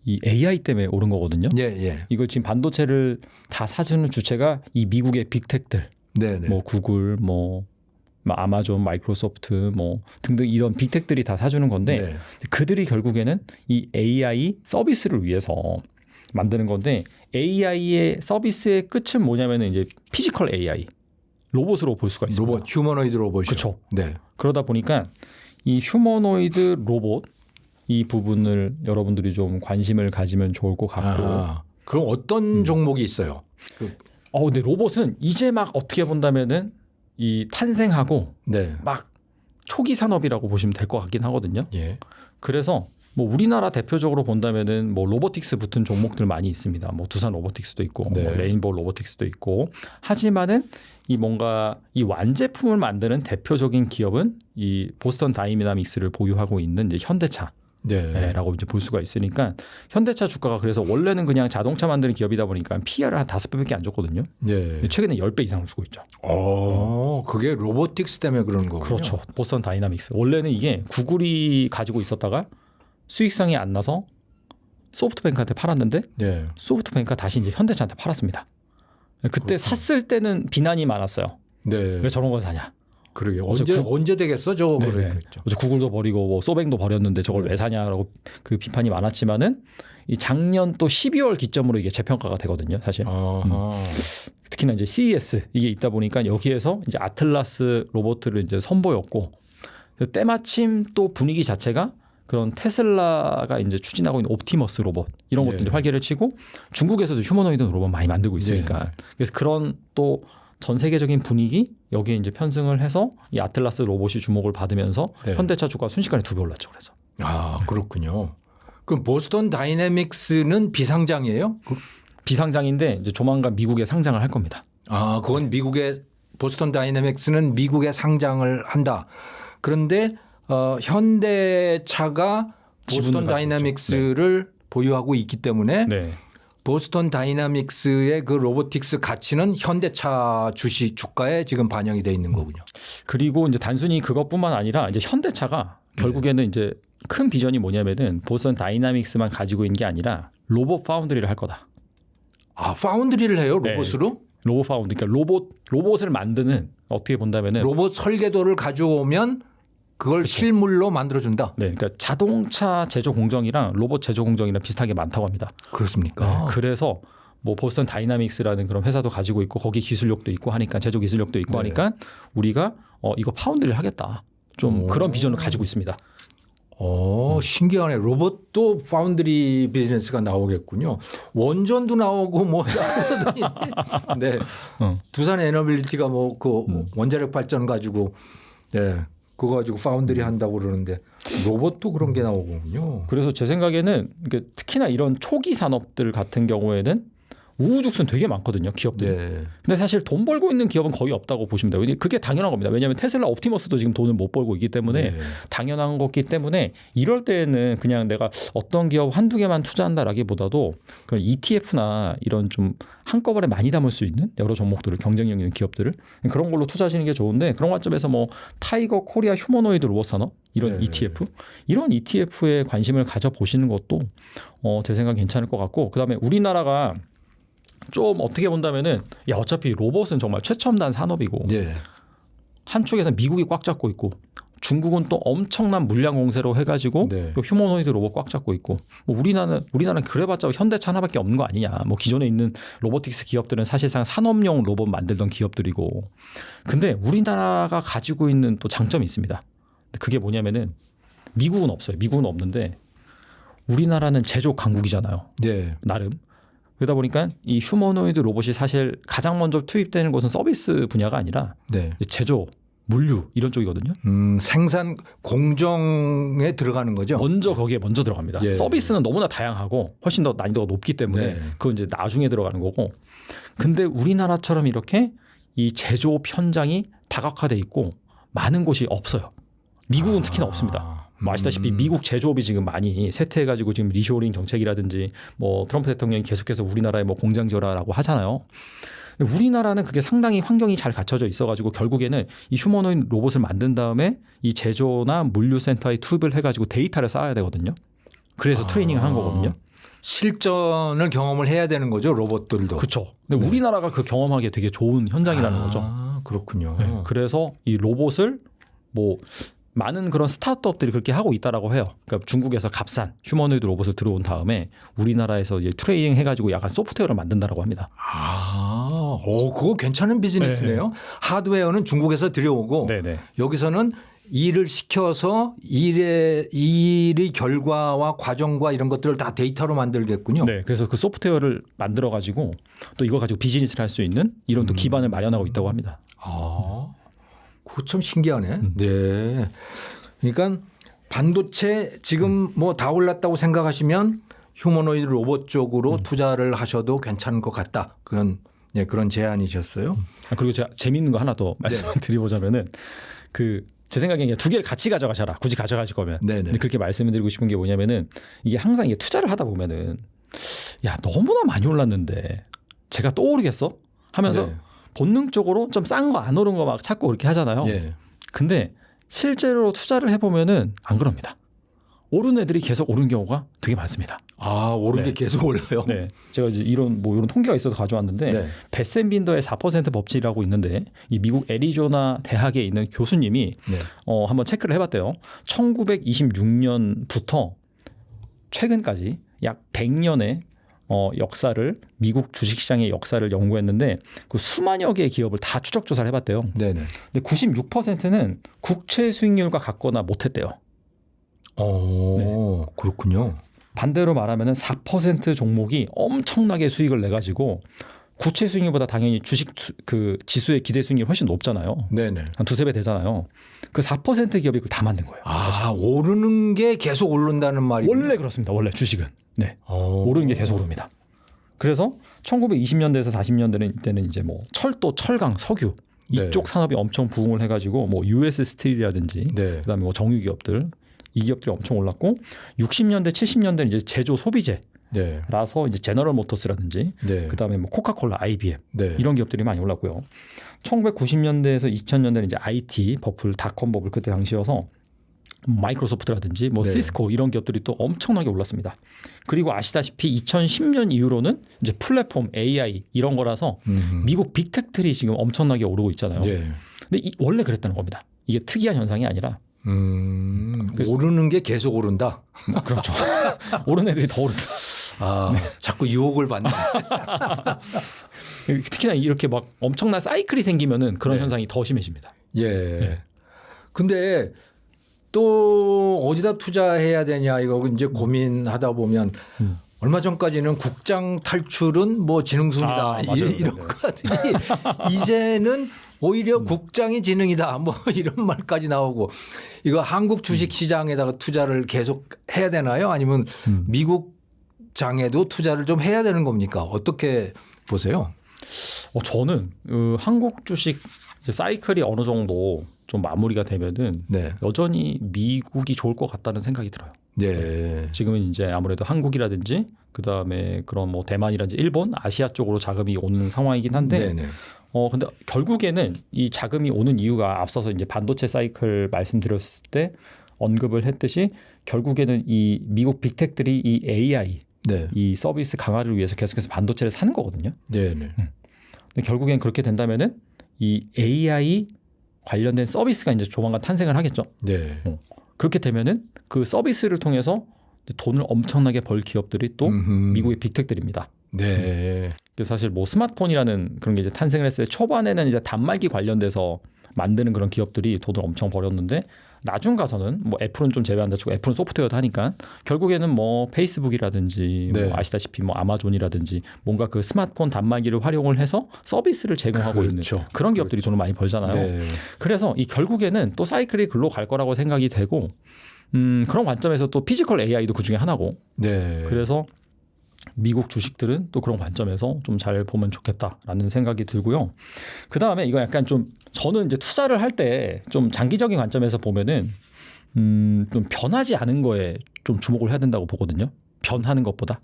이 AI 때문에 오른 거거든요. 예. 이걸 지금 반도체를 다 사주는 주체가 이 미국의 빅텍들, 뭐 구글, 뭐 아마존, 마이크로소프트, 뭐 등등 이런 빅텍들이 다 사주는 건데 그들이 결국에는 이 AI 서비스를 위해서 만드는 건데 AI의 서비스의 끝은 뭐냐면은 이제 피지컬 AI 로봇으로 볼 수가 있습니다. 로봇, 휴머노이드 로봇이요. 그렇죠. 네. 그러다 보니까 이 휴머노이드 로봇 이 부분을 여러분들이 좀 관심을 가지면 좋을 것 같고. 그럼 어떤 종목이 있어요? 근데 로봇은 이제 막 어떻게 본다면은 이 탄생하고 막 초기 산업이라고 보시면 될 것 같긴 하거든요. 예. 그래서 뭐 우리나라 대표적으로 본다면은 뭐 로보틱스 붙은 종목들 많이 있습니다. 뭐 두산 로보틱스도 있고 네. 뭐 레인보우 로보틱스도 있고 하지만은 이 뭔가 이 완제품을 만드는 대표적인 기업은 이 보스턴 다이내믹스를 보유하고 있는 이제 현대차. 네. 라고 이제 볼 수가 있으니까 현대차 주가가 그래서 원래는 그냥 자동차 만드는 기업이다 보니까 PR을 한 5배밖에 안 줬거든요. 네. 최근에 10배 이상을 주고 있죠. 그게 로보틱스 때문에 그런 거군요. 그렇죠. 보스턴 다이내믹스. 원래는 이게 구글이 가지고 있었다가 수익성이 안 나서 소프트뱅크한테 팔았는데 네. 소프트뱅크가 다시 이제 현대차한테 팔았습니다. 그때 그렇구나. 샀을 때는 비난이 많았어요. 네. 왜 저런 걸 사냐. 그러게 언제 되겠어 저거. 그랬죠. 어제 구글도 버리고 뭐 소뱅도 버렸는데 저걸 네. 왜 사냐라고 그 비판이 많았지만은 이 작년 또 12월 기점으로 이게 재평가가 되거든요, 사실. 특히나 이제 CES 이게 있다 보니까 여기에서 이제 아틀라스 로봇을 이제 선보였고 때마침 또 분위기 자체가 그런 테슬라가 이제 추진하고 있는 옵티머스 로봇 이런 것들이 네. 활개를 치고 중국에서도 휴머노이드 로봇 많이 만들고 있으니까 네. 그래서 그런 또 전 세계적인 분위기 여기에 이제 편승을 해서 이 아틀라스 로봇이 주목을 받으면서 네. 현대차 주가 순식간에 2배 올랐죠. 그래서. 그렇군요. 그럼 보스턴 다이내믹스는 비상장이에요? 비상장인데 이제 조만간 미국에 상장을 할 겁니다. 그건 미국의 보스턴 다이내믹스는 미국에 상장을 한다. 그런데 현대차가 보스턴 다이내믹스를 보유하고 있기 때문에 네. 보스턴 다이내믹스의 그 로보틱스 가치는 현대차 주가에 지금 반영이 돼 있는 거군요. 그리고 이제 단순히 그것뿐만 아니라 이제 현대차가 결국에는 이제 큰 비전이 뭐냐면은 보스턴 다이내믹스만 가지고 있는 게 아니라 로봇 파운드리를 할 거다. 파운드리를 해요, 로봇으로? 네. 로봇 파운드, 그러니까 로봇을 만드는 어떻게 본다면은 로봇 설계도를 가져오면 그걸 그렇죠. 실물로 만들어준다. 네, 그러니까 자동차 제조 공정이랑 로봇 제조 공정이랑 비슷하게 많다고 합니다. 그렇습니까? 네, 그래서 뭐 보스턴 다이내믹스라는 그런 회사도 가지고 있고 거기 기술력도 있고 하니까 제조 기술력도 있고 하니까 우리가 이거 파운드리를 하겠다. 좀 그런 비전을 가지고 있습니다. 신기하네. 로봇도 파운드리 비즈니스가 나오겠군요. 원전도 나오고 뭐. 네. 두산 에너빌리티가 뭐 그 원자력 발전 가지고 네. 그거 가지고 파운드리 한다고 그러는데 로봇도 그런 게 나오군요. 그래서 제 생각에는 특히나 이런 초기 산업들 같은 경우에는 우후죽순 되게 많거든요, 기업들이. 네. 근데 사실 돈 벌고 있는 기업은 거의 없다고 보시면 돼요. 그게 당연한 겁니다. 왜냐하면 테슬라 옵티머스도 지금 돈을 못 벌고 있기 때문에 당연한 거기 때문에 이럴 때는 그냥 내가 어떤 기업 한두 개만 투자한다라기보다도 그런 ETF나 이런 좀 한꺼번에 많이 담을 수 있는 여러 종목들을 경쟁력 있는 기업들을 그런 걸로 투자하시는 게 좋은데 그런 관점에서 뭐 타이거 코리아 휴머노이드 로봇 산업 이런 ETF 이런 ETF에 관심을 가져보시는 것도 제 생각에 괜찮을 것 같고 그다음에 우리나라가 좀 어떻게 본다면은 어차피 로봇은 정말 최첨단 산업이고 한 축에서 미국이 꽉 잡고 있고 중국은 또 엄청난 물량 공세로 해가지고 휴머노이드 로봇 꽉 잡고 있고 뭐 우리나라는 그래봤자 현대차 하나밖에 없는 거 아니냐. 뭐 기존에 있는 로보틱스 기업들은 사실상 산업용 로봇 만들던 기업들이고 근데 우리나라가 가지고 있는 또 장점이 있습니다. 그게 뭐냐면은 미국은 없어요. 미국은 없는데 우리나라는 제조 강국이잖아요. 나름. 그러다 보니까 이 휴머노이드 로봇이 사실 가장 먼저 투입되는 곳은 서비스 분야가 아니라 제조, 물류 이런 쪽이거든요. 생산 공정에 들어가는 거죠. 거기에 먼저 들어갑니다. 서비스는 너무나 다양하고 훨씬 더 난이도가 높기 때문에 그건 이제 나중에 들어가는 거고. 근데 우리나라처럼 이렇게 이 제조업 현장이 다각화돼 있고 많은 곳이 없어요. 미국은 특히나 없습니다. 뭐 아시다시피 미국 제조업이 지금 많이 쇠퇴해가지고 지금 리쇼링 정책이라든지 뭐 트럼프 대통령이 계속해서 우리나라에 뭐 공장 지어라라고 하잖아요. 근데 우리나라는 그게 상당히 환경이 잘 갖춰져 있어가지고 결국에는 이 휴머노이드 로봇을 만든 다음에 이 제조나 물류센터에 투입을 해가지고 데이터를 쌓아야 되거든요. 그래서 트레이닝을 한 거거든요. 실전을 경험을 해야 되는 거죠, 로봇들도. 그렇죠. 근데 우리나라가 그 경험하기에 되게 좋은 현장이라는 거죠. 그렇군요. 그래서 이 로봇을 뭐 많은 그런 스타트업들이 그렇게 하고 있다라고 해요. 그러니까 중국에서 값싼 휴머노이드 로봇을 들어온 다음에 우리나라에서 이제 트레이닝 해가지고 약간 소프트웨어를 만든다라고 합니다. 그거 괜찮은 비즈니스네요. 하드웨어는 중국에서 들여오고 여기서는 일을 시켜서 일의 결과와 과정과 이런 것들을 다 데이터로 만들겠군요. 그래서 그 소프트웨어를 만들어 가지고 또 이걸 가지고 비즈니스를 할 수 있는 이런 또 기반을 마련하고 있다고 합니다. 그거 참 신기하네. 네. 그러니까 반도체 지금 뭐 다 올랐다고 생각하시면 휴머노이드 로봇 쪽으로 투자를 하셔도 괜찮은 것 같다. 그런 제안이셨어요. 그리고 제가 재미있는 거 하나 더 말씀을 드리보자면은 제 생각에 두 개를 같이 가져가셔라. 굳이 가져가실 거면. 근데 그렇게 말씀을 드리고 싶은 게 뭐냐면은 이게 항상 이게 투자를 하다 보면은 야 너무나 많이 올랐는데 제가 또 오르겠어? 하면서 본능적으로 좀 싼 거 안 오른 거 막 찾고 그렇게 하잖아요. 근데 실제로 투자를 해보면은 안 그럽니다. 오른 애들이 계속 오른 경우가 되게 많습니다. 아, 오른 게 계속 올라요? 네. 제가 이제 이런 통계가 있어서 가져왔는데 베센빈더의 4% 법칙이라고 있는데 이 미국 애리조나 대학에 있는 교수님이 한번 체크를 해봤대요. 1926년부터 최근까지 약 100년의 역사를 미국 주식시장의 역사를 연구했는데 그 수만여 개의 기업을 다 추적 조사를 해봤대요. 근데 96%는 국채 수익률과 같거나 못했대요. 그렇군요. 반대로 말하면 4% 종목이 엄청나게 수익을 내 가지고 국채 수익률보다 당연히 주식 지수의 기대 수익률이 훨씬 높잖아요. 한 두세 배 되잖아요. 그 4% 기업이 그걸 다 만든 거예요. 오르는 게 계속 오른다는 말이에요. 원래 그렇습니다. 원래 주식은. 오르는 게 계속 오릅니다. 그래서 1920년대에서 40년대 때는 이제 뭐 철도, 철강, 석유 이쪽 산업이 엄청 부흥을 해가지고 뭐 US 스틸이라든지 그다음에 뭐 정유 기업들 이 기업들이 엄청 올랐고 60년대, 70년대는 이제 제조 소비재라서 이제 제너럴 모터스라든지 그다음에 뭐 코카콜라, IBM 이런 기업들이 많이 올랐고요. 1990년대에서 2000년대는 이제 IT 버블, 닷컴 버블 그때 당시여서 마이크로소프트라든지 뭐 시스코 이런 기업들이 또 엄청나게 올랐습니다. 그리고 아시다시피 2010년 이후로는 이제 플랫폼 AI 이런 거라서 미국 빅테크들이 지금 엄청나게 오르고 있잖아요. 근데 원래 그랬다는 겁니다. 이게 특이한 현상이 아니라 오르는 게 계속 오른다. 그렇죠. 오르는 애들이 더 오른다. 자꾸 유혹을 받네. 특히나 이렇게 막 엄청난 사이클이 생기면은 그런 현상이 더 심해집니다. 근데 또 어디다 투자해야 되냐 이거 이제 고민하다 보면 얼마 전까지는 국장 탈출은 뭐 지능순이다 이런 것들이 이제는 오히려 국장이 지능이다 뭐 이런 말까지 나오고 이거 한국 주식 시장에다가 투자를 계속 해야 되나요? 아니면 미국 장에도 투자를 좀 해야 되는 겁니까? 어떻게 보세요? 저는 한국 주식 사이클이 어느 정도 좀 마무리가 되면은 여전히 미국이 좋을 것 같다는 생각이 들어요. 지금은 이제 아무래도 한국이라든지 그다음에 그런 뭐 대만이라든지 일본, 아시아 쪽으로 자금이 오는 상황이긴 한데 근데 결국에는 이 자금이 오는 이유가 앞서서 이제 반도체 사이클 말씀드렸을 때 언급을 했듯이 결국에는 이 미국 빅텍들이 이 AI 이 서비스 강화를 위해서 계속해서 반도체를 사는 거거든요. 근데 결국엔 그렇게 된다면은 이 AI 관련된 서비스가 이제 조만간 탄생을 하겠죠. 그렇게 되면은 그 서비스를 통해서 돈을 엄청나게 벌 기업들이 또 미국의 빅텍들입니다. 그래서 사실 뭐 스마트폰이라는 그런 게 이제 탄생을 했을 때 초반에는 이제 단말기 관련돼서 만드는 그런 기업들이 돈을 엄청 벌였는데 나중 가서는 뭐 애플은 좀 제외한다 치고 애플은 소프트웨어도 하니까 결국에는 뭐 페이스북이라든지 뭐 아시다시피 뭐 아마존이라든지 뭔가 그 스마트폰 단말기를 활용을 해서 서비스를 제공하고 있는 그런 기업들이 돈을 많이 벌잖아요. 그래서 이 결국에는 또 사이클이 글로 갈 거라고 생각이 되고 그런 관점에서 또 피지컬 AI도 그중에 하나고 그래서 미국 주식들은 또 그런 관점에서 좀 잘 보면 좋겠다라는 생각이 들고요. 그 다음에 이거 약간 좀 저는 이제 투자를 할 때 좀 장기적인 관점에서 보면은 좀 변하지 않은 거에 좀 주목을 해야 된다고 보거든요. 변하는 것보다.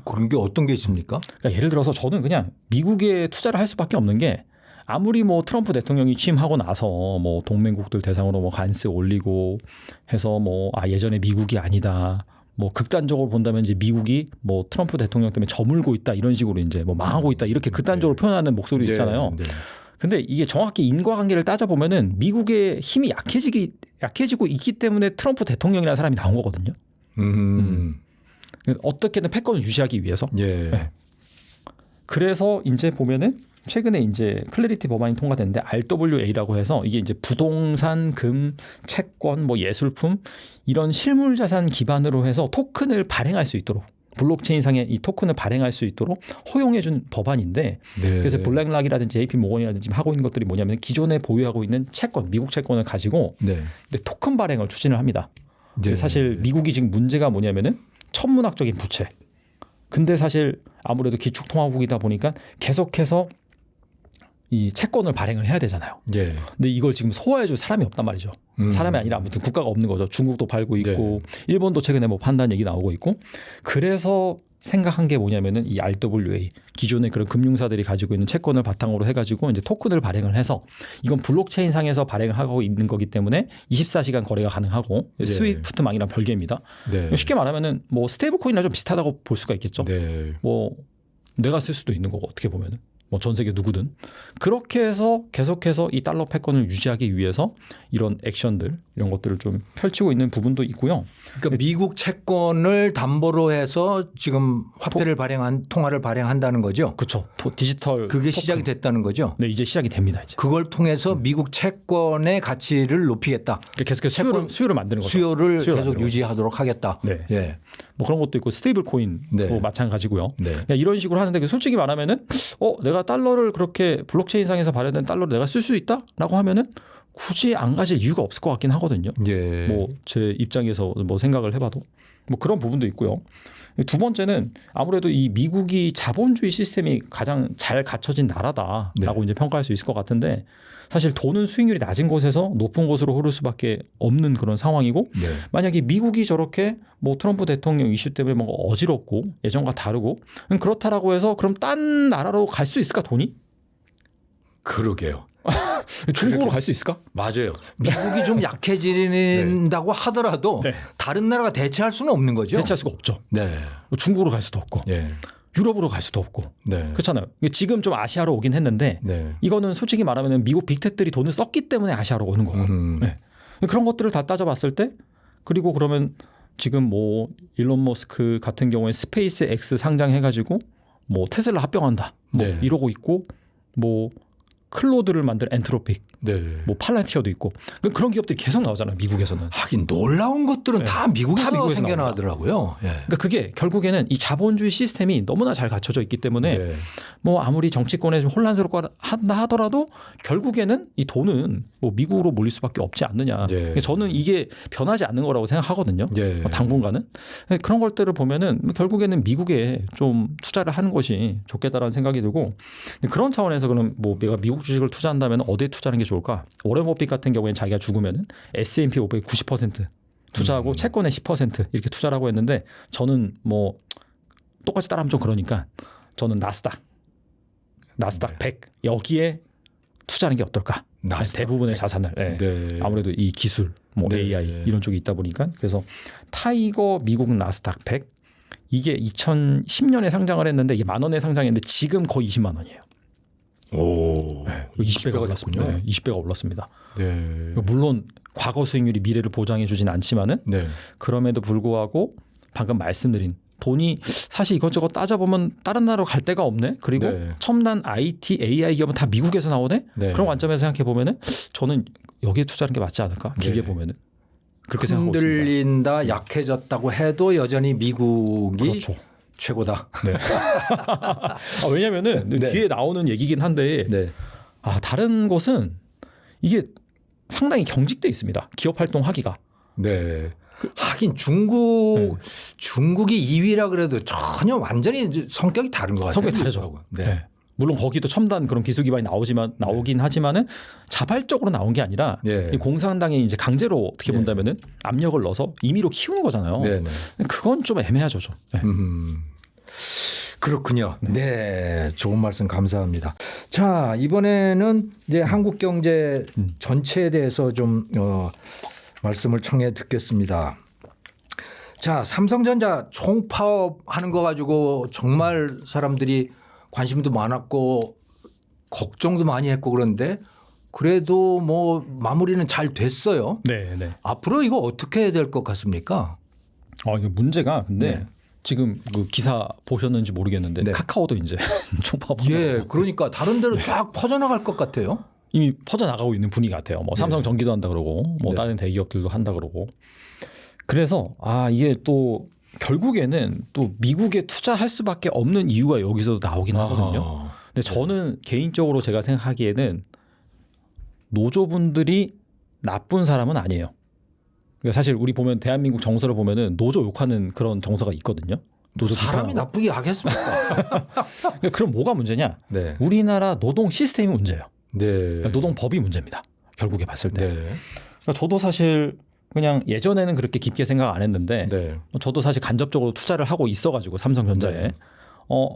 그런 게 어떤 게 있습니까? 그러니까 예를 들어서 저는 그냥 미국에 투자를 할 수밖에 없는 게 아무리 뭐 트럼프 대통령이 취임하고 나서 뭐 동맹국들 대상으로 뭐 관세 올리고 해서 뭐 예전에 미국이 아니다. 뭐 극단적으로 본다면 이제 미국이 뭐 트럼프 대통령 때문에 저물고 있다 이런 식으로 이제 뭐 망하고 있다 이렇게 극단적으로 표현하는 목소리 있잖아요. 근데 이게 정확히 인과관계를 따져보면은 미국의 힘이 약해지고 있기 때문에 트럼프 대통령이라는 사람이 나온 거거든요. 어떻게든 패권을 유지하기 위해서. 그래서 이제 보면은 최근에 이제 클래리티 법안이 통과됐는데 RWA라고 해서 이게 이제 부동산, 금, 채권, 뭐 예술품 이런 실물 자산 기반으로 해서 토큰을 발행할 수 있도록 블록체인상에 이 토큰을 발행할 수 있도록 허용해준 법안인데 네. 그래서 블랙락이라든지 JP 모건이라든지 하고 있는 것들이 뭐냐면 기존에 보유하고 있는 채권, 미국 채권을 가지고 네. 토큰 발행을 추진을 합니다. 네. 사실 미국이 지금 문제가 뭐냐면은 천문학적인 부채. 근데 사실 아무래도 기축통화국이다 보니까 계속해서 이 채권을 발행을 해야 되잖아요. 예. 근데 이걸 지금 소화해줄 사람이 없단 말이죠. 사람이 아니라 아무튼 국가가 없는 거죠. 중국도 팔고 있고 네. 일본도 최근에 뭐 판단 얘기 나오고 있고 그래서 생각한 게 뭐냐면은 이 RWA 기존의 그런 금융사들이 가지고 있는 채권을 바탕으로 해가지고 이제 토큰을 발행을 해서 이건 블록체인 상에서 발행을 하고 있는 거기 때문에 24시간 거래가 가능하고 네. 스위프트망이랑 별개입니다. 네. 쉽게 말하면은 뭐 스테이블 코인이랑 좀 비슷하다고 볼 수가 있겠죠. 네. 뭐 내가 쓸 수도 있는 거고 어떻게 보면은. 뭐 전 세계 누구든 그렇게 해서 계속해서 이 달러 패권을 유지하기 위해서 이런 액션들 이런 것들을 좀 펼치고 있는 부분도 있고요. 그러니까 미국 채권을 담보로 해서 지금 화폐를 통화를 발행한다는 거죠. 그렇죠. 디지털 그게 토큰. 시작이 됐다는 거죠. 네, 이제 시작이 됩니다. 이제 그걸 통해서 미국 채권의 가치를 높이겠다. 계속해서 수요를 만드는 거죠. 수요를 계속 유지하도록 하겠다. 네. 예. 뭐 그런 것도 있고 스테이블 코인도 네. 마찬가지고요. 네. 이런 식으로 하는데 솔직히 말하면은 내가 달러를 그렇게 블록체인상에서 발행된 달러를 내가 쓸 수 있다라고 하면은 굳이 안 가질 이유가 없을 것 같긴 하거든요. 예. 뭐 제 입장에서 뭐 생각을 해봐도 뭐 그런 부분도 있고요. 두 번째는 아무래도 이 미국이 자본주의 시스템이 가장 잘 갖춰진 나라다라고 네. 이제 평가할 수 있을 것 같은데 사실 돈은 수익률이 낮은 곳에서 높은 곳으로 흐를 수밖에 없는 그런 상황이고 네. 만약에 미국이 저렇게 뭐 트럼프 대통령 이슈 때문에 뭔가 어지럽고 예전과 다르고 그렇다라고 해서 그럼 딴 나라로 갈 수 있을까 돈이? 그러게요. 중국으로 갈 수 있을까? 맞아요. 미국이 좀 약해진다고 네. 하더라도 네. 다른 나라가 대체할 수는 없는 거죠. 대체할 수가 없죠. 네. 중국으로 갈 수도 없고 네. 유럽으로 갈 수도 없고 네. 그렇잖아요. 지금 좀 아시아로 오긴 했는데 네. 이거는 솔직히 말하면 미국 빅테크들이 돈을 썼기 때문에 아시아로 오는 거고 네. 그런 것들을 다 따져봤을 때 그리고 그러면 지금 뭐 일론 머스크 같은 경우에 스페이스 X 상장해가지고 뭐 테슬라 합병한다 뭐 네. 이러고 있고 뭐 클로드를 만든 엔트로픽, 네. 뭐 팔란티어도 있고 그런 기업들이 계속 나오잖아요. 미국에서는. 하긴 놀라운 것들은 네. 다 미국에서 생겨나더라고요. 네. 그러니까 그게 결국에는 이 자본주의 시스템이 너무나 잘 갖춰져 있기 때문에 네. 뭐 아무리 정치권에 좀 혼란스럽고 한다 하더라도 결국에는 이 돈은 뭐 미국으로 몰릴 수밖에 없지 않느냐. 네. 저는 이게 변하지 않는 거라고 생각하거든요. 네. 당분간은. 그런 것들을 보면은 결국에는 미국에 좀 투자를 하는 것이 좋겠다라는 생각이 들고 그런 차원에서 그럼 뭐 내가 미국 주식을 투자한다면 어디에 투자하는 게 좋을까? 오렌 버핏 같은 경우에는 자기가 죽으면은 S&P 500 90% 투자하고 채권에 10% 이렇게 투자라고 했는데 저는 뭐 똑같이 따라하면 좀 그러니까 저는 나스닥 네. 100 여기에 투자하는 게 어떨까? 대부분의 자산을 네. 아무래도 이 기술, 뭐 네. AI 이런 쪽이 있다 보니까 그래서 타이거 미국 나스닥 100 이게 2010년에 상장을 했는데 이게 10,000원에 상장했는데 지금 거의 20만 원이에요. 오, 네, 20배가 올랐습니다. 네, 20배가 올랐습니다. 네. 물론 과거 수익률이 미래를 보장해 주진 않지만은 네. 그럼에도 불구하고 방금 말씀드린 돈이 사실 이것저것 따져보면 다른 나라로 갈 데가 없네. 그리고 네. 첨단 IT, AI 기업은 다 미국에서 나오네. 네. 그런 관점에서 생각해 보면은 저는 여기에 투자하는 게 맞지 않을까? 길게 네. 보면은 그렇게 생각하고 있습니다. 흔들린다, 약해졌다고 해도 여전히 미국이 그렇죠. 최고다. 네. 왜냐면은 네. 뒤에 나오는 얘기긴 한데 네. 다른 곳은 이게 상당히 경직돼 있습니다. 기업 활동하기가. 네. 하긴 중국이 2위라 그래도 전혀 완전히 성격이 다른 것 같아요. 성격이 다르죠. 네. 네. 물론 거기도 첨단 그런 기술 기반이 나오긴 하지만은 자발적으로 나온 게 아니라 네. 공산당이 이제 강제로 어떻게 본다면은 압력을 넣어서 임의로 키운 거잖아요. 네. 그건 좀 애매하죠, 좀. 네. 그렇군요. 네, 좋은 말씀 감사합니다. 자, 이번에는 이제 한국 경제 전체에 대해서 좀 말씀을 청해 듣겠습니다. 자, 삼성전자 총파업하는 거 가지고 정말 사람들이 관심도 많았고 걱정도 많이 했고 그런데 그래도 뭐 마무리는 잘 됐어요. 네, 네. 앞으로 이거 어떻게 해야 될 것 같습니까? 이게 문제가 근데 지금 그 기사 보셨는지 모르겠는데 카카오도 이제 총파업. 예, 그러니까 다른 데로 쫙 퍼져나갈 것 같아요. 이미 퍼져나가고 있는 분위기 같아요. 뭐 삼성전기도 한다 그러고 뭐 다른 대기업들도 한다 그러고. 그래서 이게 또 결국에는 또 미국에 투자할 수밖에 없는 이유가 여기서 나오긴 하거든요. 근데 저는 개인적으로 제가 생각하기에는 노조분들이 나쁜 사람은 아니에요. 그러니까 사실 우리 보면 대한민국 정서를 보면은 노조 욕하는 그런 정서가 있거든요. 노조 사람이 비판하고. 나쁘게 하겠습니까? 그럼 뭐가 문제냐? 네. 우리나라 노동 시스템이 문제예요. 네. 그러니까 노동법이 문제입니다. 결국에 봤을 때. 네. 그러니까 저도 사실 그냥 예전에는 그렇게 깊게 생각 안 했는데 네. 저도 사실 간접적으로 투자를 하고 있어가지고 삼성전자에 네.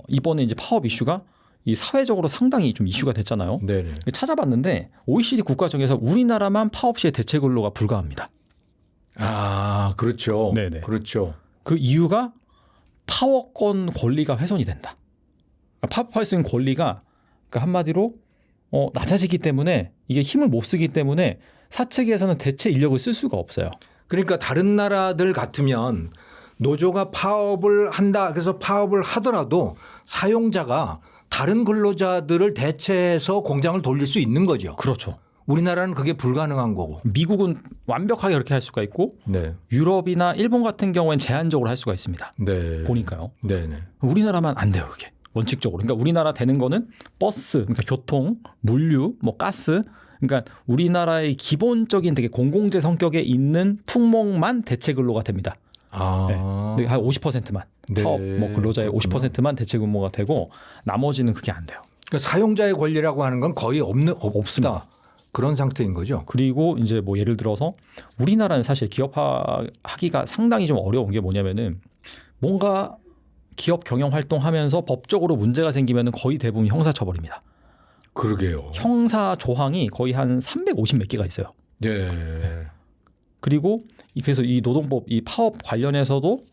이번에 이제 파업 이슈가 이 사회적으로 상당히 좀 이슈가 됐잖아요. 네. 찾아봤는데 OECD 국가 중에서 우리나라만 파업 시에 대체 근로가 불가합니다. 아, 그렇죠. 네네. 그렇죠. 그 이유가 파업권 권리가 훼손이 된다. 파업할 수 있는 권리가 그러니까 한마디로 낮아지기 때문에 이게 힘을 못 쓰기 때문에 사측에서는 대체 인력을 쓸 수가 없어요. 그러니까 다른 나라들 같으면 노조가 파업을 한다. 그래서 파업을 하더라도 사용자가 다른 근로자들을 대체해서 공장을 돌릴 수 있는 거죠. 그렇죠. 우리나라는 그게 불가능한 거고. 미국은 완벽하게 그렇게 할 수가 있고 네. 유럽이나 일본 같은 경우에는 제한적으로 할 수가 있습니다. 네. 보니까요. 네. 우리나라만 안 돼요. 그게 원칙적으로. 그러니까 우리나라 되는 거는 버스, 그러니까 교통, 물류, 뭐 가스. 그러니까 우리나라의 기본적인 되게 공공재 성격에 있는 품목만 대체 근로가 됩니다. 네. 한 50%만 네. 파업 뭐 근로자의 50%만 대체 근무가 되고 나머지는 그게 안 돼요. 그러니까 사용자의 권리라고 하는 건 거의 없습니다. 그런 상태인 거죠. 그리고 이제 뭐 예를 들어서 우리나라는 사실 기업하기가 상당히 좀 어려운 게 뭐냐면은 뭔가 기업 경영 활동하면서 법적으로 문제가 생기면은 거의 대부분 형사처벌입니다. 그러게요. 형사 조항이 거의 한 350 몇 개가 있어요. 네. 그리고 그래서 이 노동법 이 파업 관련해서도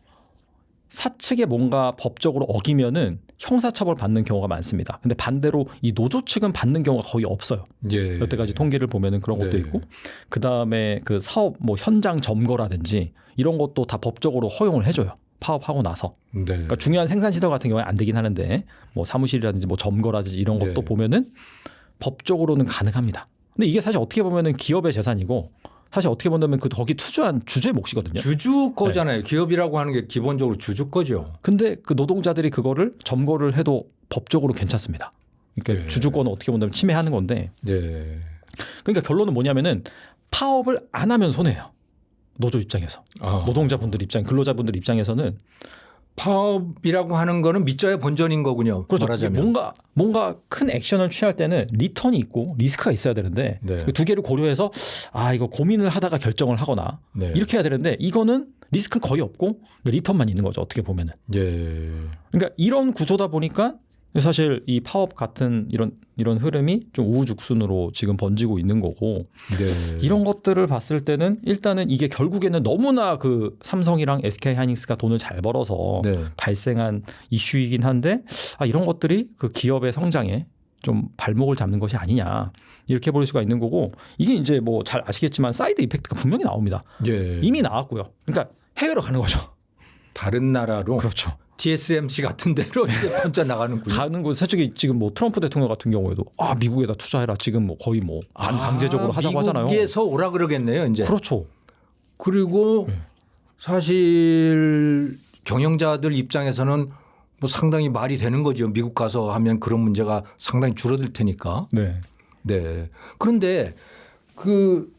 사측에 뭔가 법적으로 어기면은 형사처벌 받는 경우가 많습니다. 근데 반대로 이 노조 측은 받는 경우가 거의 없어요. 예. 여태까지 통계를 보면은 그런 것도 네. 있고, 그 다음에 그 사업 뭐 현장 점거라든지 이런 것도 다 법적으로 허용을 해줘요. 파업하고 나서. 네. 그러니까 중요한 생산 시설 같은 경우에 안 되긴 하는데 뭐 사무실이라든지 뭐 점거라든지 이런 것도 네. 보면은 법적으로는 가능합니다. 근데 이게 사실 어떻게 보면은 기업의 재산이고. 사실 어떻게 본다면 그 거기 투자한 주주의 몫이거든요. 주주 거잖아요. 네. 기업이라고 하는 게 기본적으로 주주 거죠. 근데 그 노동자들이 그거를 점거를 해도 법적으로 괜찮습니다. 그러니까 네. 주주권을 어떻게 본다면 침해하는 건데. 네. 그러니까 결론은 뭐냐면은 파업을 안 하면 손해예요. 노조 입장에서. 노동자분들 입장, 근로자분들 입장에서는 파업이라고 하는 거는 밑자의 본전인 거군요. 그렇죠. 말하자면. 뭔가 큰 액션을 취할 때는 리턴이 있고 리스크가 있어야 되는데 네. 두 개를 고려해서 이거 고민을 하다가 결정을 하거나 네. 이렇게 해야 되는데 이거는 리스크는 거의 없고 리턴만 있는 거죠. 어떻게 보면은. 예. 그러니까 이런 구조다 보니까 사실 이 파업 같은 이런 흐름이 좀 우후죽순으로 지금 번지고 있는 거고 네. 이런 것들을 봤을 때는 일단은 이게 결국에는 너무나 그 삼성이랑 SK하이닉스가 돈을 잘 벌어서 네. 발생한 이슈이긴 한데 이런 것들이 그 기업의 성장에 좀 발목을 잡는 것이 아니냐 이렇게 볼 수가 있는 거고 이게 이제 뭐 잘 아시겠지만 사이드 이펙트가 분명히 나옵니다. 예. 이미 나왔고요. 그러니까 해외로 가는 거죠. 다른 나라로. 그렇죠. TSMC 같은 데로 이제 번져 나가는군요. 가는 거 솔직히 지금 뭐 트럼프 대통령 같은 경우에도 미국에다 투자해라 지금 뭐 거의 뭐 반강제적으로 하자고 하잖아요. 미국에서 오라 그러겠네요, 이제. 그렇죠. 그리고 네. 사실 경영자들 입장에서는 뭐 상당히 말이 되는 거죠. 미국 가서 하면 그런 문제가 상당히 줄어들 테니까. 네. 네. 그런데 그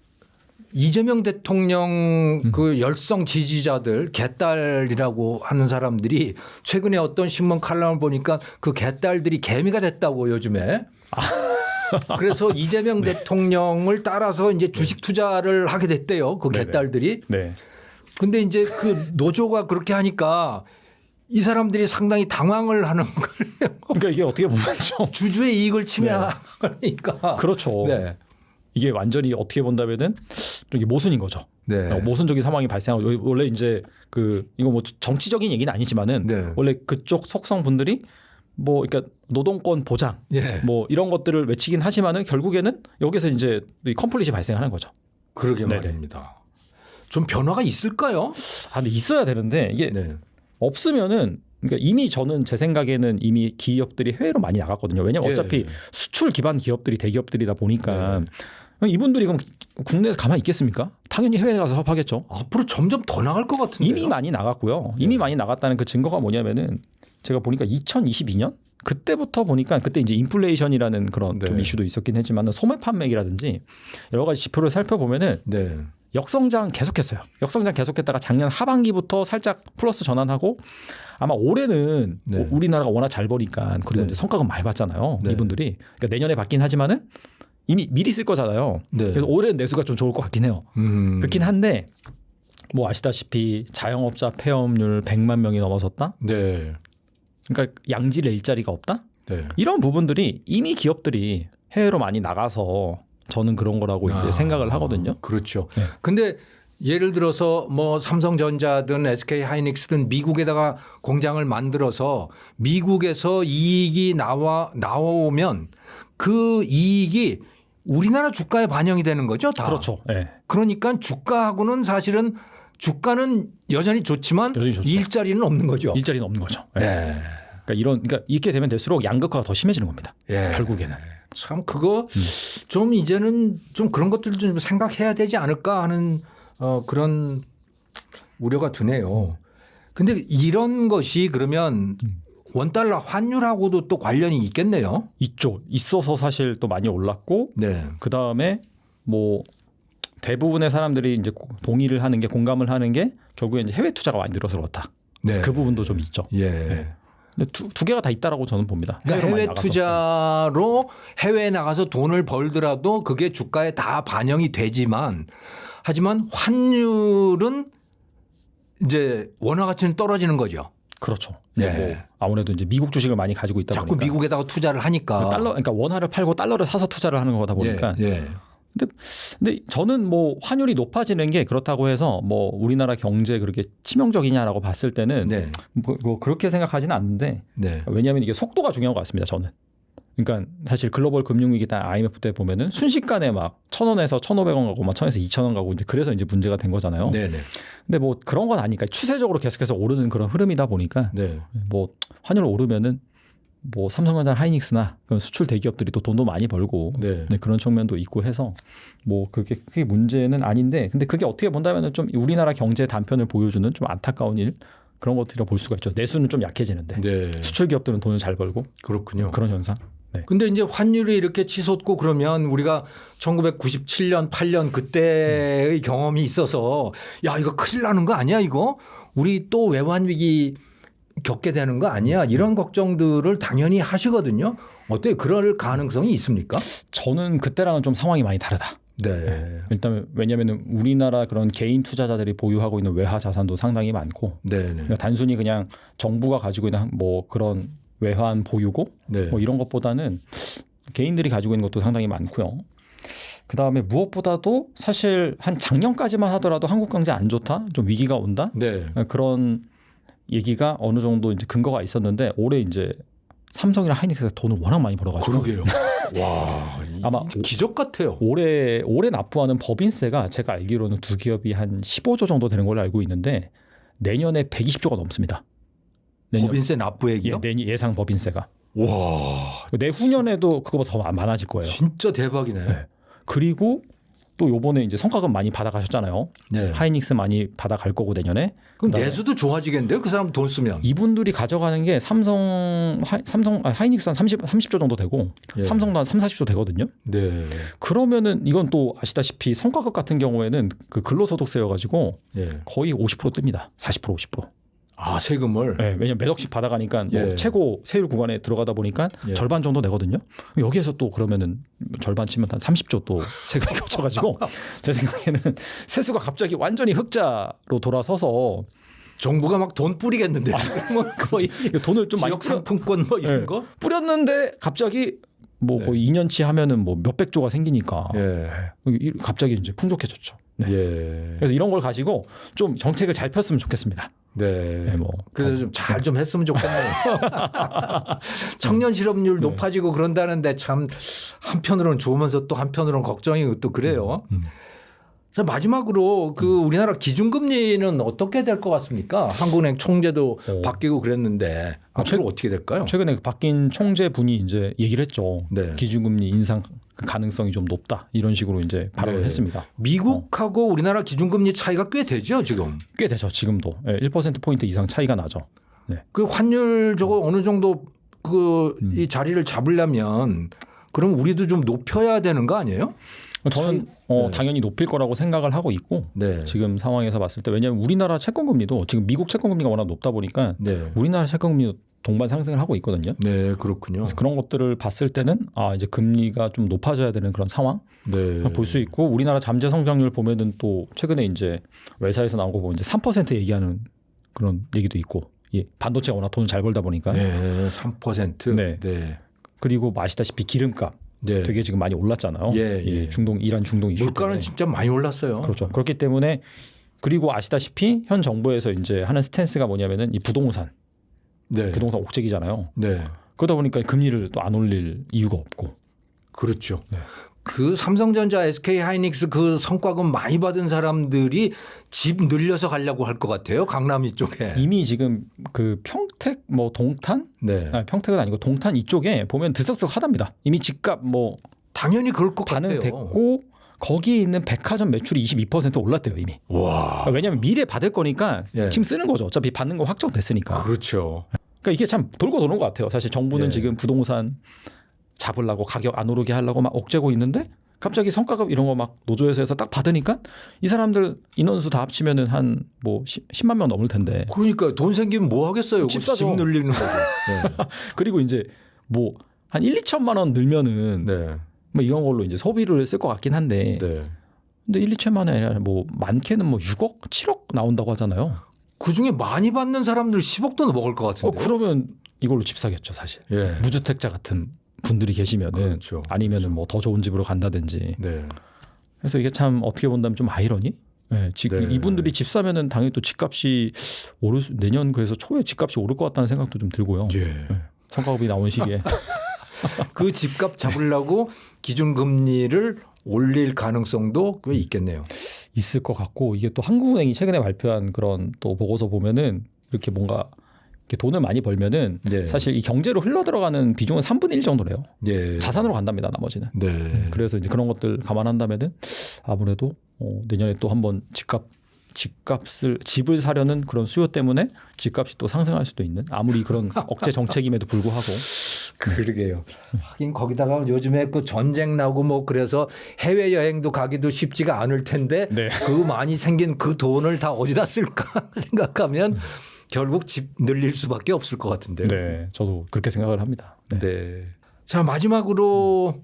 이재명 대통령 그 열성 지지자들 개딸이라고 하는 사람들이 최근에 어떤 신문 칼럼을 보니까 그 개딸들이 개미가 됐다고 요즘에. 그래서 이재명 네. 대통령을 따라서 이제 주식 투자를 하게 됐대요. 그 개딸들이. 네. 근데 이제 그 노조가 그렇게 하니까 이 사람들이 상당히 당황을 하는 거예요. 그러니까 이게 어떻게 보면 좀 주주의 이익을 침해하니까. 그렇죠. 네. 이게 완전히 어떻게 본다면은 이게 모순인 거죠. 네. 모순적인 상황이 발생하고 원래 이제 그 이거 뭐 정치적인 얘기는 아니지만은 네. 원래 그쪽 속성 분들이 뭐 그러니까 노동권 보장 예. 뭐 이런 것들을 외치긴 하지만은 결국에는 여기서 이제 컴플릿이 발생하는 거죠. 그러게 네네. 말입니다. 좀 변화가 있을까요? 근데 있어야 되는데 이게 네. 없으면은 그러니까 이미 저는 제 생각에는 이미 기업들이 해외로 많이 나갔거든요. 왜냐하면 어차피 수출 기반 기업들이 대기업들이다 보니까 이분들이 그럼 국내에서 가만히 있겠습니까? 당연히 해외에 가서 사업하겠죠. 앞으로 점점 더 나갈 것 같은데요. 이미 많이 나갔고요. 이미 많이 나갔다는 그 증거가 뭐냐면은 제가 보니까 2022년 그때부터 보니까 그때 이제 인플레이션이라는 그런 좀 이슈도 있었긴 했지만 소매 판매기라든지 여러 가지 지표를 살펴보면은 역성장 계속했어요. 역성장 계속했다가 작년 하반기부터 살짝 플러스 전환하고 아마 올해는 뭐 우리나라가 워낙 잘 버니까 그리고 이제 성과금 많이 받잖아요. 이분들이 그러니까 내년에 받긴 하지만은 이미 미리 쓸 거잖아요. 그래서 올해는 내수가 좀 좋을 것 같긴 해요. 그렇긴 한데 뭐 아시다시피 자영업자 폐업률 100만 명이 넘어섰다. 그러니까 양질의 일자리가 없다. 이런 부분들이 이미 기업들이 해외로 많이 나가서 저는 그런 거라고 이제 생각을 하거든요. 그렇죠. 근데 예를 들어서 뭐 삼성전자든 SK 하이닉스든 미국에다가 공장을 만들어서 미국에서 이익이 나오면 그 이익이 우리나라 주가에 반영이 되는 거죠, 다. 그렇죠. 그러니까 주가하고는 사실은 주가는 여전히 좋지만 일자리는 없는 거죠. 일자리는 없는 거죠. 그러니까 이렇게 되면 될수록 양극화가 더 심해지는 겁니다. 결국에는. 참 그거 좀 이제는 좀 그런 것들을 좀 생각해야 되지 않을까 하는 그런 우려가 드네요. 근데 이런 것이 그러면 원달러 환율하고도 또 관련이 있겠네요. 있죠. 있어서 사실 또 많이 올랐고 그다음에 뭐 대부분의 사람들이 이제 동의를 하는 게 공감을 하는 게 결국에 이제 해외 투자가 많이 늘어서 그렇다. 그 부분도 좀 있죠. 근데 두 개가 다 있다라고 저는 봅니다. 그러니까 해외 투자로 해외에 나가서 돈을 벌더라도 그게 주가에 다 반영이 되지만 하지만 환율은 이제 원화 가치는 떨어지는 거죠. 그렇죠. 뭐 아무래도 이제 미국 주식을 많이 가지고 있다 자꾸 보니까 미국에다가 투자를 하니까 그러니까 원화를 팔고 달러를 사서 투자를 하는 거다 보니까. 근데 저는 뭐 환율이 높아지는 게 그렇다고 해서 뭐 우리나라 경제에 그렇게 치명적이냐라고 봤을 때는 뭐 그렇게 생각하지는 않는데 왜냐하면 이게 속도가 중요한 것 같습니다. 저는. 그러니까 사실 글로벌 금융위기 때 IMF 때 보면은 순식간에 막 1,000원에서 1,500원 가고 막 1,000원에서 2,000원 가고 이제 그래서 이제 문제가 된 거잖아요. 근데 뭐 그런 건 아니니까 추세적으로 계속해서 오르는 그런 흐름이다 보니까 뭐 환율 오르면은 뭐 삼성전자, 하이닉스나 그런 수출 대기업들이 또 돈도 많이 벌고 그런 측면도 있고 해서 뭐 그렇게 크게 문제는 아닌데 근데 그게 어떻게 본다면은 좀 우리나라 경제 단편을 보여주는 좀 안타까운 일 그런 것들이라 볼 수가 있죠. 내수는 좀 약해지는데 수출 기업들은 돈을 잘 벌고 그렇군요. 그런 현상. 근데 이제 환율이 이렇게 치솟고 그러면 우리가 1997년, 8년 그때의 경험이 있어서 야 이거 큰일 나는 거 아니야 이거? 우리 또 외환 위기 겪게 되는 거 아니야? 이런 걱정들을 당연히 하시거든요. 어때요? 그럴 가능성이 있습니까? 저는 그때랑은 좀 상황이 많이 다르다. 일단 왜냐하면 우리나라 그런 개인 투자자들이 보유하고 있는 외화 자산도 상당히 많고 그러니까 단순히 그냥 정부가 가지고 있는 뭐 그런 외환 보유고 뭐 이런 것보다는 개인들이 가지고 있는 것도 상당히 많고요. 그다음에 무엇보다도 사실 한 작년까지만 하더라도 한국 경제 안 좋다, 좀 위기가 온다 그런 얘기가 어느 정도 이제 근거가 있었는데 올해 이제 삼성이랑 하이닉스가 돈을 워낙 많이 벌어가지고 그러게요. 와, 아마 기적 같아요. 올해 납부하는 법인세가 제가 알기로는 두 기업이 한 15조 정도 되는 걸로 알고 있는데 내년에 120조가 넘습니다. 법인세 납부액이요? 예상 법인세가. 와. 내후년에도 그거보다 더 많아질 거예요. 진짜 대박이네. 그리고 또 요번에 이제 성과금 많이 받아가셨잖아요. 하이닉스 많이 받아갈 거고 내년에. 그럼 내수도 좋아지겠는데요? 그 사람 돈 쓰면. 이분들이 가져가는 게 하이닉스 한 30조 정도 되고 삼성도 한 30, 40조 되거든요. 그러면은 이건 또 아시다시피 성과급 같은 경우에는 그 근로소득세여가지고 거의 50% 뜹니다. 40%, 50%. 아, 세금을? 왜냐면 몇 억씩 받아가니까 뭐 최고 세율 구간에 들어가다 보니까 절반 정도 내거든요. 여기에서 또 그러면은 절반 치면 한 30조 또 세금이 겹쳐가지고 제 생각에는 세수가 갑자기 완전히 흑자로 돌아서서 정부가 막 돈 뿌리겠는데 거의 돈을 좀 지역 상품권 뭐 이런 거 뿌렸는데 갑자기 뭐 거의 2년치 하면은 뭐 몇백 조가 생기니까 갑자기 이제 풍족해졌죠. 그래서 이런 걸 가지고 좀 정책을 잘 폈으면 좋겠습니다. 뭐 그래서 좀 잘 좀 했으면 좋겠네요. 청년 실업률 높아지고 그런다는데 참 한편으로는 좋으면서 또 한편으로는 걱정이고 또 그래요. 자, 마지막으로 그 우리나라 기준금리는 어떻게 될 것 같습니까? 한국은행 총재도 바뀌고 그랬는데 앞으로 어떻게 될까요? 최근에 바뀐 총재분이 이제 얘기를 했죠. 네. 기준금리 인상 가능성이 좀 높다 이런 식으로 이제 발언을 했습니다. 미국하고 우리나라 기준금리 차이가 꽤 되죠, 지금. 꽤 되죠, 지금도. 1% 포인트 이상 차이가 나죠. 네. 그 환율 저거 어느 정도 이 자리를 잡으려면 그럼 우리도 좀 높여야 되는 거 아니에요? 저는 당연히 높일 거라고 생각을 하고 있고 지금 상황에서 봤을 때 왜냐하면 우리나라 채권금리도 지금 미국 채권금리가 워낙 높다 보니까 우리나라 채권금리도 동반 상승을 하고 있거든요. 네, 그렇군요. 그래서 그런 것들을 봤을 때는 이제 금리가 좀 높아져야 되는 그런 상황 볼 수 있고 우리나라 잠재 성장률 보면은 또 최근에 이제 외사에서 나온 거 보면 이제 3% 얘기하는 그런 얘기도 있고 반도체가 워낙 돈을 잘 벌다 보니까 3%. 네. 그리고 아시다시피 기름값 되게 지금 많이 올랐잖아요. 이란 중동 이슈 물가는 때문에. 진짜 많이 올랐어요. 그렇죠. 그렇기 때문에 그리고 아시다시피 현 정부에서 이제 하는 스탠스가 뭐냐면은 이 부동산 옥죄기잖아요. 그러다 보니까 금리를 또 안 올릴 이유가 없고. 그렇죠. 그 삼성전자, SK하이닉스 그 성과금 많이 받은 사람들이 집 늘려서 가려고 할 것 같아요. 강남 이쪽에. 이미 지금 그 평택 동탄? 평택은 아니고 동탄 이쪽에 보면 들썩들썩하답니다. 이미 집값 당연히 그럴 것 같아요. 됐고 거기에 있는 백화점 매출이 22% 올랐대요 이미. 와. 왜냐하면 미래 받을 거니까 지금 쓰는 거죠. 어차피 받는 거 확정됐으니까. 그렇죠. 그러니까 이게 참 돌고 도는 것 같아요. 사실 정부는 지금 부동산 잡으려고 가격 안 오르게 하려고 막 억제고 있는데 갑자기 성과급 이런 거 막 노조에서 해서 딱 받으니까 이 사람들 인원수 다 합치면은 한 10만 명 넘을 텐데. 그러니까 돈 생기면 뭐 하겠어요. 집 늘리는 거죠. 그리고 이제 한 1-2천만 원 늘면은 이런 걸로 이제 소비를 쓸 것 같긴 한데. 근데 1-2천만 원이 아니라 많게는 6억, 7억 나온다고 하잖아요. 그 중에 많이 받는 사람들 10억도 먹을 것 같은데. 그러면 이걸로 집 사겠죠, 사실. 무주택자 같은 분들이 계시면은 아니면은 더 좋은 집으로 간다든지. 그래서 이게 참 어떻게 본다면 좀 아이러니? 지금 이분들이 집 사면은 당연히 또 집값이 내년 그래서 초에 집값이 오를 것 같다는 생각도 좀 들고요. 성과급이 나온 시기에. 그 집값 잡으려고 기준금리를 올릴 가능성도 꽤 있겠네요. 있을 것 같고 이게 또 한국은행이 최근에 발표한 그런 또 보고서 보면은 이렇게 뭔가 이렇게 돈을 많이 벌면은 사실 이 경제로 흘러 들어가는 비중은 3분의 1 정도래요. 자산으로 간답니다. 나머지는. 그래서 이제 그런 것들 감안한다면은 아무래도 내년에 또 한번 집을 사려는 그런 수요 때문에 집값이 또 상승할 수도 있는 아무리 그런 억제 정책임에도 불구하고. 그러게요. 하긴 거기다가 요즘에 그 전쟁 나고 그래서 해외 여행도 가기도 쉽지가 않을 텐데 그 많이 생긴 그 돈을 다 어디다 쓸까 생각하면 결국 집 늘릴 수밖에 없을 것 같은데요. 네, 저도 그렇게 생각을 합니다. 자, 마지막으로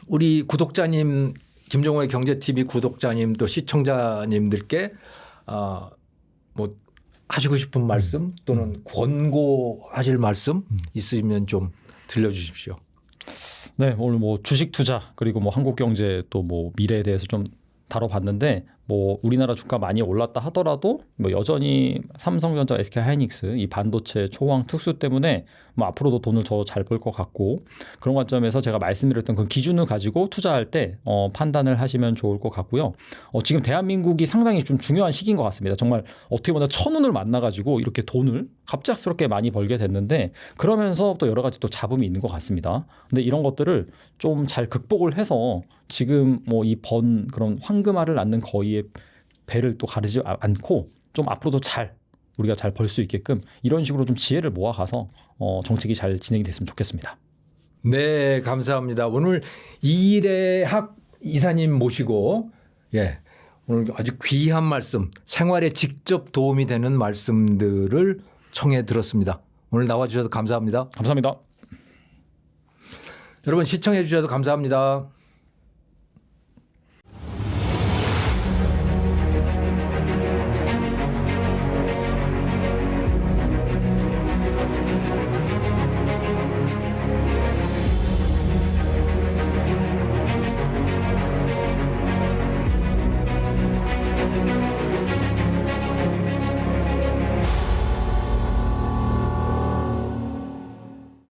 우리 구독자님, 김종호의 경제TV 구독자님 또 시청자님들께 하시고 싶은 말씀 또는 권고하실 말씀 있으시면 좀 들려주십시오. 네, 오늘 주식 투자 그리고 한국 경제 또 미래에 대해서 좀 다뤄봤는데 우리나라 주가 많이 올랐다 하더라도 여전히 삼성전자, SK하이닉스 이 반도체 초황 특수 때문에 앞으로도 돈을 더 잘 벌 것 같고 그런 관점에서 제가 말씀드렸던 그 기준을 가지고 투자할 때 판단을 하시면 좋을 것 같고요. 지금 대한민국이 상당히 좀 중요한 시기인 것 같습니다. 정말 어떻게 보면 천운을 만나가지고 이렇게 돈을 갑작스럽게 많이 벌게 됐는데 그러면서 또 여러 가지 또 잡음이 있는 것 같습니다. 근데 이런 것들을 좀 잘 극복을 해서 지금 이 그런 황금알을 낳는 거위의 배를 또 가르지 않고 좀 앞으로도 우리가 잘 벌 수 있게끔 이런 식으로 좀 지혜를 모아가서 정책이 잘 진행이 됐으면 좋겠습니다. 네, 감사합니다. 오늘 이일학 이사님 모시고 오늘 아주 귀한 말씀, 생활에 직접 도움이 되는 말씀들을 청해 들었습니다. 오늘 나와주셔서 감사합니다. 감사합니다. 여러분 시청해 주셔서 감사합니다.